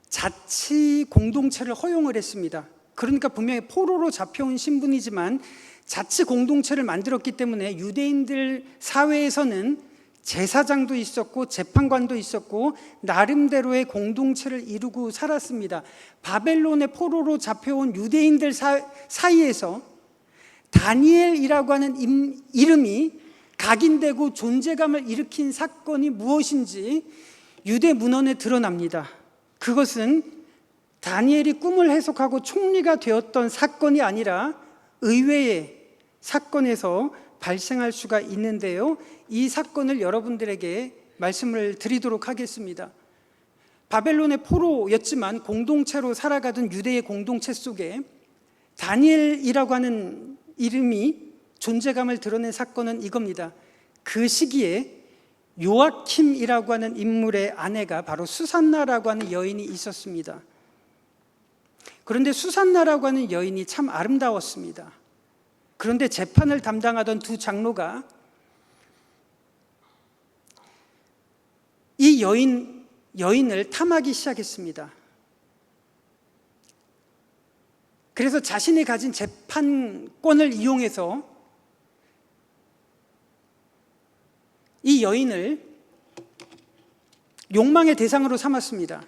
자치 공동체를 허용을 했습니다. 그러니까 분명히 포로로 잡혀온 신분이지만 자치 공동체를 만들었기 때문에 유대인들 사회에서는 제사장도 있었고 재판관도 있었고 나름대로의 공동체를 이루고 살았습니다. 바벨론의 포로로 잡혀온 유대인들 사이에서 다니엘이라고 하는 이름이 각인되고 존재감을 일으킨 사건이 무엇인지 유대 문헌에 드러납니다. 그것은 다니엘이 꿈을 해석하고 총리가 되었던 사건이 아니라 의외의 사건에서 발생할 수가 있는데요. 이 사건을 여러분들에게 말씀을 드리도록 하겠습니다. 바벨론의 포로였지만 공동체로 살아가던 유대의 공동체 속에 다니엘이라고 하는 이름이 존재감을 드러낸 사건은 이겁니다. 그 시기에 요아킴이라고 하는 인물의 아내가 바로 수산나라고 하는 여인이 있었습니다. 그런데 수산나라고 하는 여인이 참 아름다웠습니다. 그런데 재판을 담당하던 두 장로가 이 여인을 탐하기 시작했습니다. 그래서 자신이 가진 재판권을 이용해서 이 여인을 욕망의 대상으로 삼았습니다.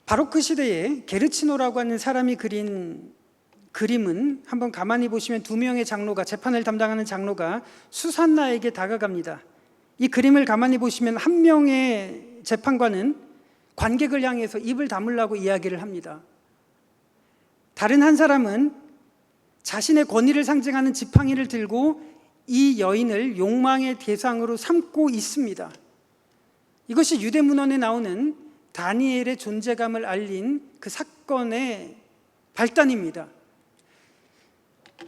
바로크 시대에 게르치노라고 하는 사람이 그린 그림은 한번 가만히 보시면 두 명의 장로가, 재판을 담당하는 장로가 수산나에게 다가갑니다. 이 그림을 가만히 보시면 한 명의 재판관은 관객을 향해서 입을 다물라고 이야기를 합니다. 다른 한 사람은 자신의 권위를 상징하는 지팡이를 들고 이 여인을 욕망의 대상으로 삼고 있습니다. 이것이 유대 문헌에 나오는 다니엘의 존재감을 알린 그 사건의 발단입니다.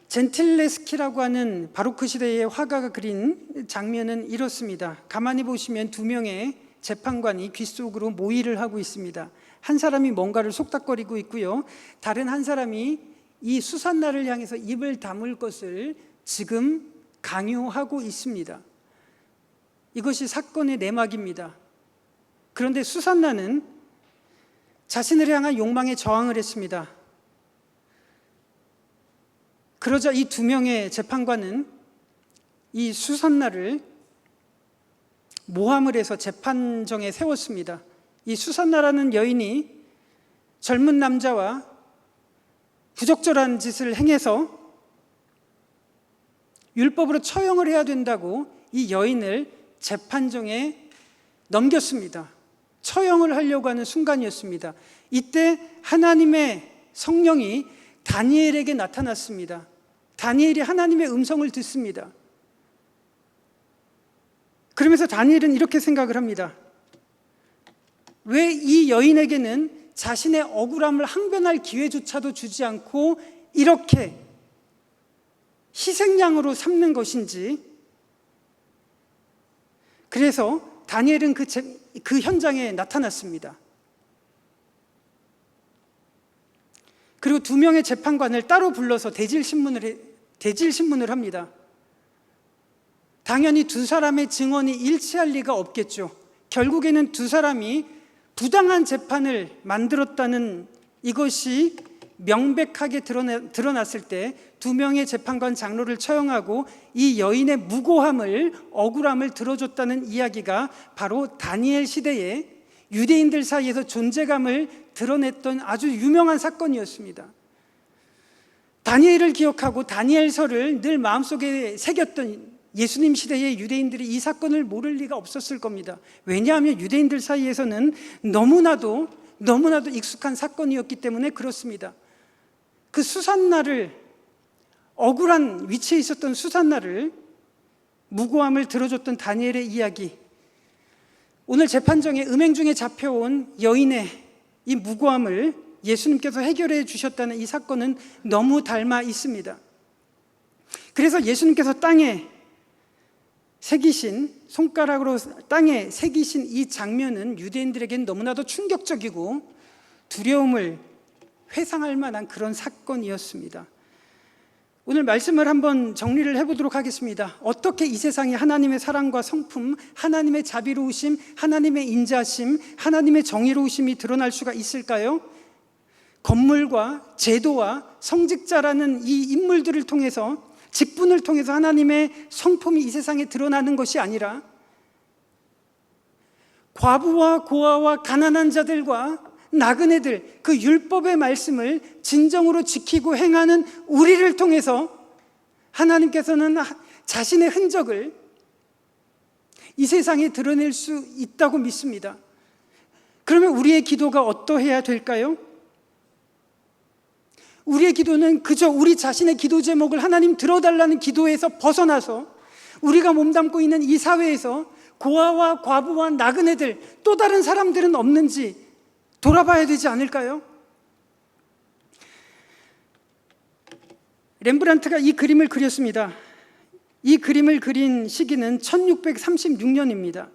젠틸레스키라고 하는 바로크 시대의 화가가 그린 장면은 이렇습니다. 가만히 보시면 두 명의 재판관이 귀 속으로 모의를 하고 있습니다. 한 사람이 뭔가를 속닥거리고 있고요. 다른 한 사람이 이 수산나를 향해서 입을 다물 것을 지금 강요하고 있습니다. 이것이 사건의 내막입니다. 그런데 수산나는 자신을 향한 욕망에 저항을 했습니다. 그러자 이 두 명의 재판관은 이 수산나를 모함을 해서 재판정에 세웠습니다. 이 수산나라는 여인이 젊은 남자와 부적절한 짓을 행해서 율법으로 처형을 해야 된다고 이 여인을 재판정에 넘겼습니다. 처형을 하려고 하는 순간이었습니다. 이때 하나님의 성령이 다니엘에게 나타났습니다. 다니엘이 하나님의 음성을 듣습니다. 그러면서 다니엘은 이렇게 생각을 합니다. 왜 이 여인에게는 자신의 억울함을 항변할 기회조차도 주지 않고 이렇게 희생양으로 삼는 것인지. 그래서 다니엘은 그 현장에 나타났습니다. 그리고 두 명의 재판관을 따로 불러서 대질 신문을 합니다. 당연히 두 사람의 증언이 일치할 리가 없겠죠. 결국에는 두 사람이 부당한 재판을 만들었다는 이것이 명백하게 드러났을 때 두 명의 재판관 장로를 처형하고 이 여인의 무고함을, 억울함을 들어줬다는 이야기가 바로 다니엘 시대에 유대인들 사이에서 존재감을 드러냈던 아주 유명한 사건이었습니다. 다니엘을 기억하고 다니엘서를 늘 마음속에 새겼던 예수님 시대의 유대인들이 이 사건을 모를 리가 없었을 겁니다. 왜냐하면 유대인들 사이에서는 너무나도 익숙한 사건이었기 때문에 그렇습니다. 그 수산나를, 억울한 위치에 있었던 수산나를 무고함을 들어줬던 다니엘의 이야기, 오늘 재판정에 음행 중에 잡혀온 여인의 이 무고함을 예수님께서 해결해 주셨다는 이 사건은 너무 닮아 있습니다. 그래서 예수님께서 땅에 새기신, 손가락으로 땅에 새기신 이 장면은 유대인들에겐 너무나도 충격적이고 두려움을 회상할 만한 그런 사건이었습니다. 오늘 말씀을 한번 정리를 해보도록 하겠습니다. 어떻게 이 세상에 하나님의 사랑과 성품, 하나님의 자비로우심, 하나님의 인자심, 하나님의 정의로우심이 드러날 수가 있을까요? 건물과 제도와 성직자라는 이 인물들을 통해서, 직분을 통해서 하나님의 성품이 이 세상에 드러나는 것이 아니라 과부와 고아와 가난한 자들과 나그네들, 그 율법의 말씀을 진정으로 지키고 행하는 우리를 통해서 하나님께서는 자신의 흔적을 이 세상에 드러낼 수 있다고 믿습니다. 그러면 우리의 기도가 어떠해야 될까요? 우리의 기도는 그저 우리 자신의 기도 제목을 하나님 들어달라는 기도에서 벗어나서 우리가 몸담고 있는 이 사회에서 고아와 과부와 나그네들, 또 다른 사람들은 없는지 돌아봐야 되지 않을까요? 렘브란트가 이 그림을 그렸습니다. 이 그림을 그린 시기는 1636년입니다.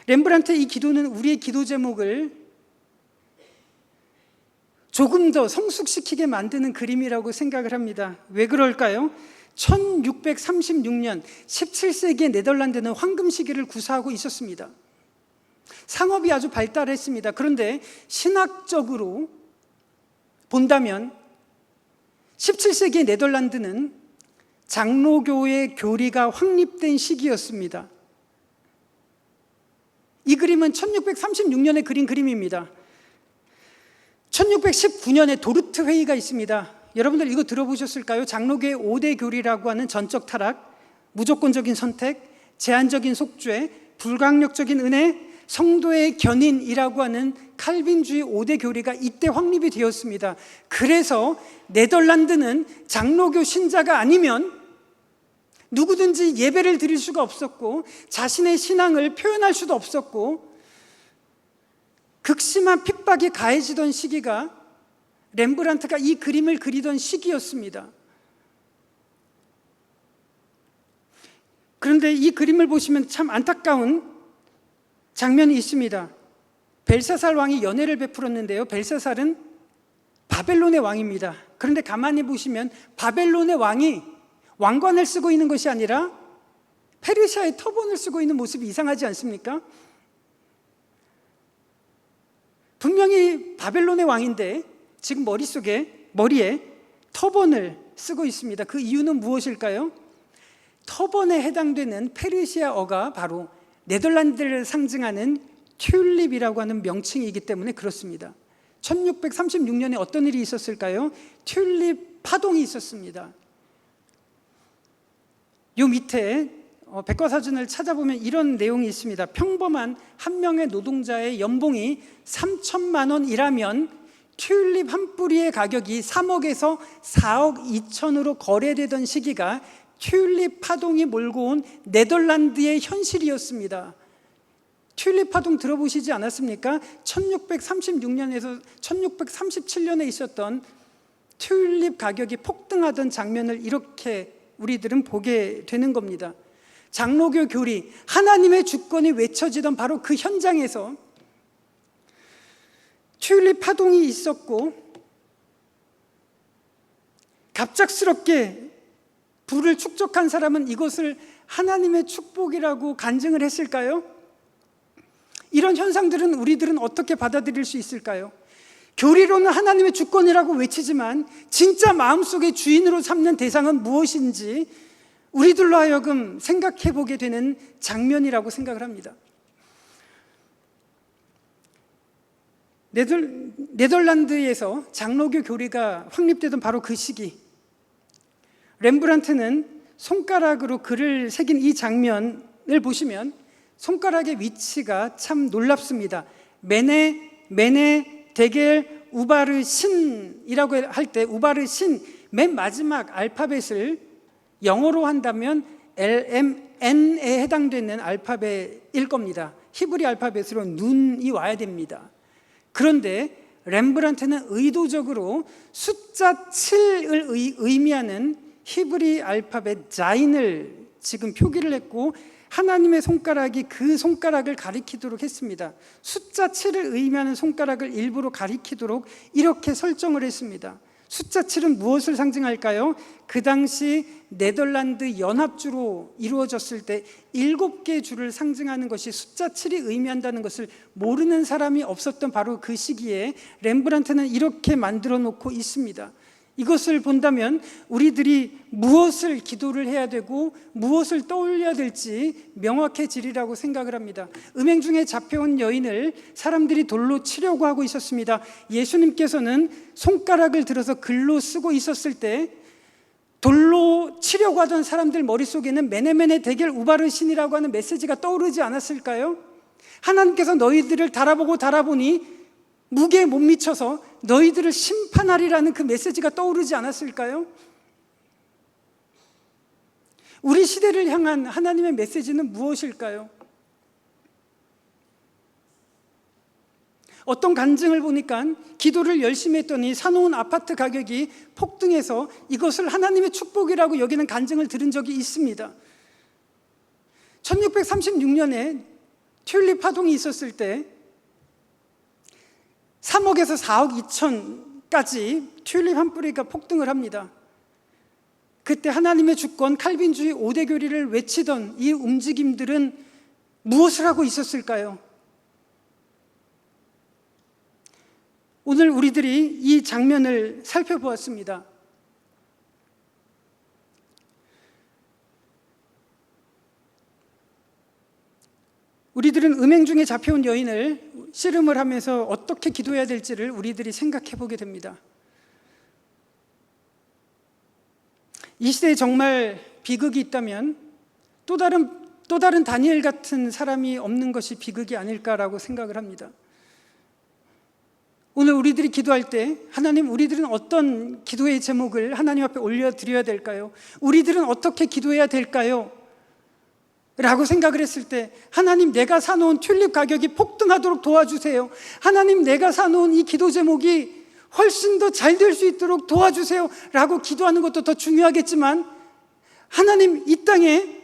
렘브란트의 이 기도는 우리의 기도 제목을 조금 더 성숙시키게 만드는 그림이라고 생각을 합니다. 왜 그럴까요? 1636년 17세기의 네덜란드는 황금 시기를 구사하고 있었습니다. 상업이 아주 발달했습니다. 그런데 신학적으로 본다면 17세기의 네덜란드는 장로교의 교리가 확립된 시기였습니다. 이 그림은 1636년에 그린 그림입니다. 1619년에 도르트 회의가 있습니다. 여러분들 이거 들어보셨을까요? 장로교의 5대 교리라고 하는 전적 타락, 무조건적인 선택, 제한적인 속죄, 불강력적인 은혜, 성도의 견인이라고 하는 칼빈주의 5대 교리가 이때 확립이 되었습니다. 그래서 네덜란드는 장로교 신자가 아니면 누구든지 예배를 드릴 수가 없었고 자신의 신앙을 표현할 수도 없었고 극심한 핍박이 가해지던 시기가 렘브란트가 이 그림을 그리던 시기였습니다. 그런데 이 그림을 보시면 참 안타까운 장면이 있습니다. 벨사살 왕이 연회를 베풀었는데요, 벨사살은 바벨론의 왕입니다. 그런데 가만히 보시면 바벨론의 왕이 왕관을 쓰고 있는 것이 아니라 페르시아의 터번을 쓰고 있는 모습이 이상하지 않습니까? 분명히 바벨론의 왕인데 지금 머리에 터번을 쓰고 있습니다. 그 이유는 무엇일까요? 터번에 해당되는 페르시아어가 바로 네덜란드를 상징하는 튤립이라고 하는 명칭이기 때문에 그렇습니다. 1636년에 어떤 일이 있었을까요? 튤립 파동이 있었습니다. 요 밑에 백과사전을 찾아보면 이런 내용이 있습니다. 평범한 한 명의 노동자의 연봉이 3천만 원이라면 튤립 한 뿌리의 가격이 3억에서 4억 2천으로 거래되던 시기가 튤립 파동이 몰고 온 네덜란드의 현실이었습니다. 튤립 파동 들어보시지 않았습니까? 1636년에서 1637년에 있었던 튤립 가격이 폭등하던 장면을 이렇게 우리들은 보게 되는 겁니다. 장로교 교리, 하나님의 주권이 외쳐지던 바로 그 현장에서 튤립 파동이 있었고 갑작스럽게 부를 축적한 사람은 이것을 하나님의 축복이라고 간증을 했을까요? 이런 현상들은 우리들은 어떻게 받아들일 수 있을까요? 교리로는 하나님의 주권이라고 외치지만 진짜 마음속의 주인으로 삼는 대상은 무엇인지 우리들로 하여금 생각해 보게 되는 장면이라고 생각을 합니다. 네덜란드에서 장로교 교리가 확립되던 바로 그 시기, 렘브란트는 손가락으로 글을 새긴 이 장면을 보시면 손가락의 위치가 참 놀랍습니다. 메네 데겔 우바르 신이라고 할 때 우바르 신 맨 마지막 알파벳을 영어로 한다면 LMN에 해당되는 알파벳일 겁니다. 히브리 알파벳으로 눈이 와야 됩니다. 그런데 렘브란트는 의도적으로 숫자 7을 의미하는 히브리 알파벳 자인을 지금 표기를 했고 하나님의 손가락이 그 손가락을 가리키도록 했습니다. 숫자 7을 의미하는 손가락을 일부러 가리키도록 이렇게 설정을 했습니다. 숫자 7은 무엇을 상징할까요? 그 당시 네덜란드 연합주로 이루어졌을 때 7개의 주를 상징하는 것이 숫자 7이 의미한다는 것을 모르는 사람이 없었던 바로 그 시기에 렘브란트는 이렇게 만들어 놓고 있습니다. 이것을 본다면 우리들이 무엇을 기도를 해야 되고 무엇을 떠올려야 될지 명확해지리라고 생각을 합니다. 음행 중에 잡혀온 여인을 사람들이 돌로 치려고 하고 있었습니다. 예수님께서는 손가락을 들어서 글로 쓰고 있었을 때 돌로 치려고 하던 사람들 머릿속에는 메네메네 데겔 우바르신이라고 하는 메시지가 떠오르지 않았을까요? 하나님께서 너희들을 달아보니 무게에 못 미쳐서 너희들을 심판하리라는 그 메시지가 떠오르지 않았을까요? 우리 시대를 향한 하나님의 메시지는 무엇일까요? 어떤 간증을 보니까 기도를 열심히 했더니 사놓은 아파트 가격이 폭등해서 이것을 하나님의 축복이라고 여기는 간증을 들은 적이 있습니다. 1636년에 튤립 파동이 있었을 때 3억에서 4억 2천까지 튤립 한 뿌리가 폭등을 합니다. 그때 하나님의 주권 칼빈주의 5대 교리를 외치던 이 움직임들은 무엇을 하고 있었을까요? 오늘 우리들이 이 장면을 살펴보았습니다. 우리들은 음행 중에 잡혀온 여인을 씨름을 하면서 어떻게 기도해야 될지를 우리들이 생각해 보게 됩니다. 이 시대에 정말 비극이 있다면 또 다른 다니엘 같은 사람이 없는 것이 비극이 아닐까라고 생각을 합니다. 오늘 우리들이 기도할 때 하나님, 우리들은 어떤 기도의 제목을 하나님 앞에 올려드려야 될까요? 우리들은 어떻게 기도해야 될까요? 라고 생각을 했을 때 하나님, 내가 사놓은 튤립 가격이 폭등하도록 도와주세요. 하나님, 내가 사놓은 이 기도 제목이 훨씬 더 잘 될 수 있도록 도와주세요 라고 기도하는 것도 더 중요하겠지만, 하나님, 이 땅에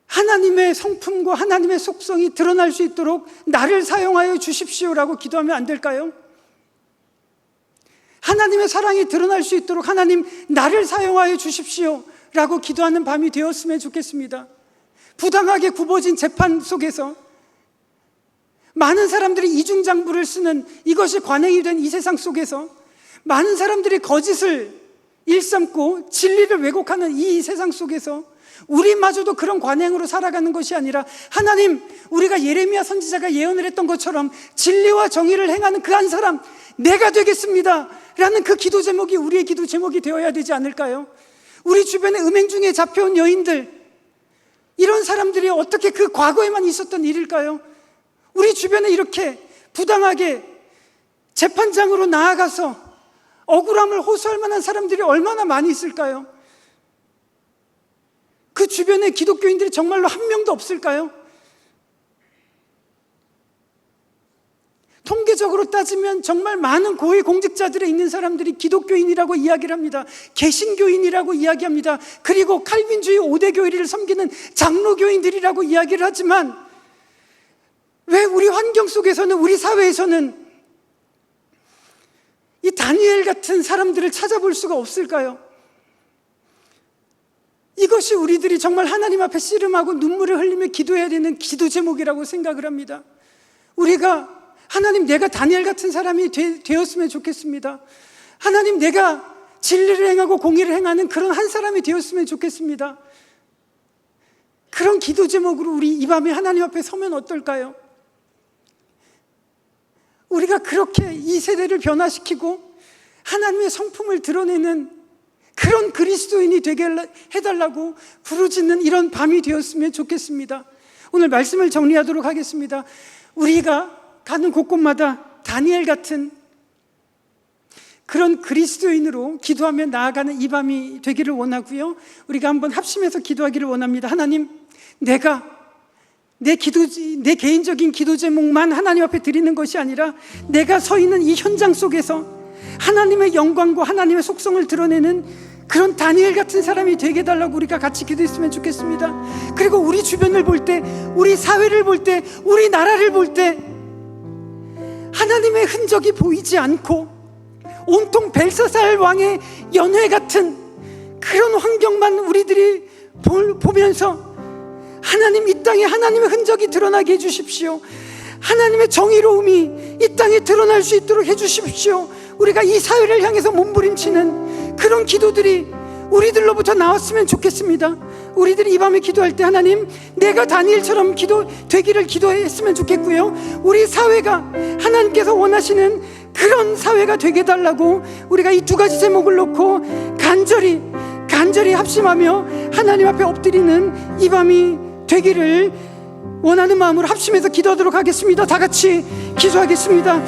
하나님의 성품과 하나님의 속성이 드러날 수 있도록 나를 사용하여 주십시오라고 기도하면 안 될까요? 하나님의 사랑이 드러날 수 있도록 하나님, 나를 사용하여 주십시오 라고 기도하는 밤이 되었으면 좋겠습니다. 부당하게 굽어진 재판 속에서 많은 사람들이 이중장부를 쓰는, 이것이 관행이 된 이 세상 속에서 많은 사람들이 거짓을 일삼고 진리를 왜곡하는 이 세상 속에서 우리마저도 그런 관행으로 살아가는 것이 아니라, 하나님, 우리가 예레미야 선지자가 예언을 했던 것처럼 진리와 정의를 행하는 그 한 사람, 내가 되겠습니다 라는 그 기도 제목이 우리의 기도 제목이 되어야 되지 않을까요? 우리 주변에 음행 중에 잡혀온 여인들, 이런 사람들이 어떻게 그 과거에만 있었던 일일까요? 우리 주변에 이렇게 부당하게 재판장으로 나아가서 억울함을 호소할 만한 사람들이 얼마나 많이 있을까요? 그 주변에 기독교인들이 정말로 한 명도 없을까요? 통계적으로 따지면 정말 많은 고위 공직자들에 있는 사람들이 기독교인이라고 이야기를 합니다. 개신교인이라고 이야기합니다. 그리고 칼빈주의 5대 교리를 섬기는 장로교인들이라고 이야기를 하지만, 왜 우리 환경 속에서는, 우리 사회에서는 이 다니엘 같은 사람들을 찾아볼 수가 없을까요? 이것이 우리들이 정말 하나님 앞에 씨름하고 눈물을 흘리며 기도해야 되는 기도 제목이라고 생각을 합니다. 우리가 하나님, 내가 다니엘 같은 사람이 되었으면 좋겠습니다. 하나님, 내가 진리를 행하고 공의를 행하는 그런 한 사람이 되었으면 좋겠습니다. 그런 기도 제목으로 우리 이 밤에 하나님 앞에 서면 어떨까요? 우리가 그렇게 이 세대를 변화시키고 하나님의 성품을 드러내는 그런 그리스도인이 되게 해달라고 부르짖는 이런 밤이 되었으면 좋겠습니다. 오늘 말씀을 정리하도록 하겠습니다. 우리가 가는 곳곳마다 다니엘 같은 그런 그리스도인으로 기도하며 나아가는 이 밤이 되기를 원하고요. 우리가 한번 합심해서 기도하기를 원합니다. 하나님, 내가 내 개인적인 기도 제목만 하나님 앞에 드리는 것이 아니라, 내가 서 있는 이 현장 속에서 하나님의 영광과 하나님의 속성을 드러내는 그런 다니엘 같은 사람이 되게 해달라고 우리가 같이 기도했으면 좋겠습니다. 그리고 우리 주변을 볼 때, 우리 사회를 볼 때, 우리 나라를 볼 때 하나님의 흔적이 보이지 않고 온통 벨사살 왕의 연회 같은 그런 환경만 우리들이 보면서 하나님, 이 땅에 하나님의 흔적이 드러나게 해주십시오. 하나님의 정의로움이 이 땅에 드러날 수 있도록 해주십시오. 우리가 이 사회를 향해서 몸부림치는 그런 기도들이 우리들로부터 나왔으면 좋겠습니다. 우리들이 이 밤에 기도할 때 하나님, 내가 다니엘처럼 되기를 기도했으면 좋겠고요, 우리 사회가 하나님께서 원하시는 그런 사회가 되게 해달라고 우리가 이 두 가지 제목을 놓고 간절히 합심하며 하나님 앞에 엎드리는 이 밤이 되기를 원하는 마음으로 합심해서 기도하도록 하겠습니다. 다 같이 기도하겠습니다.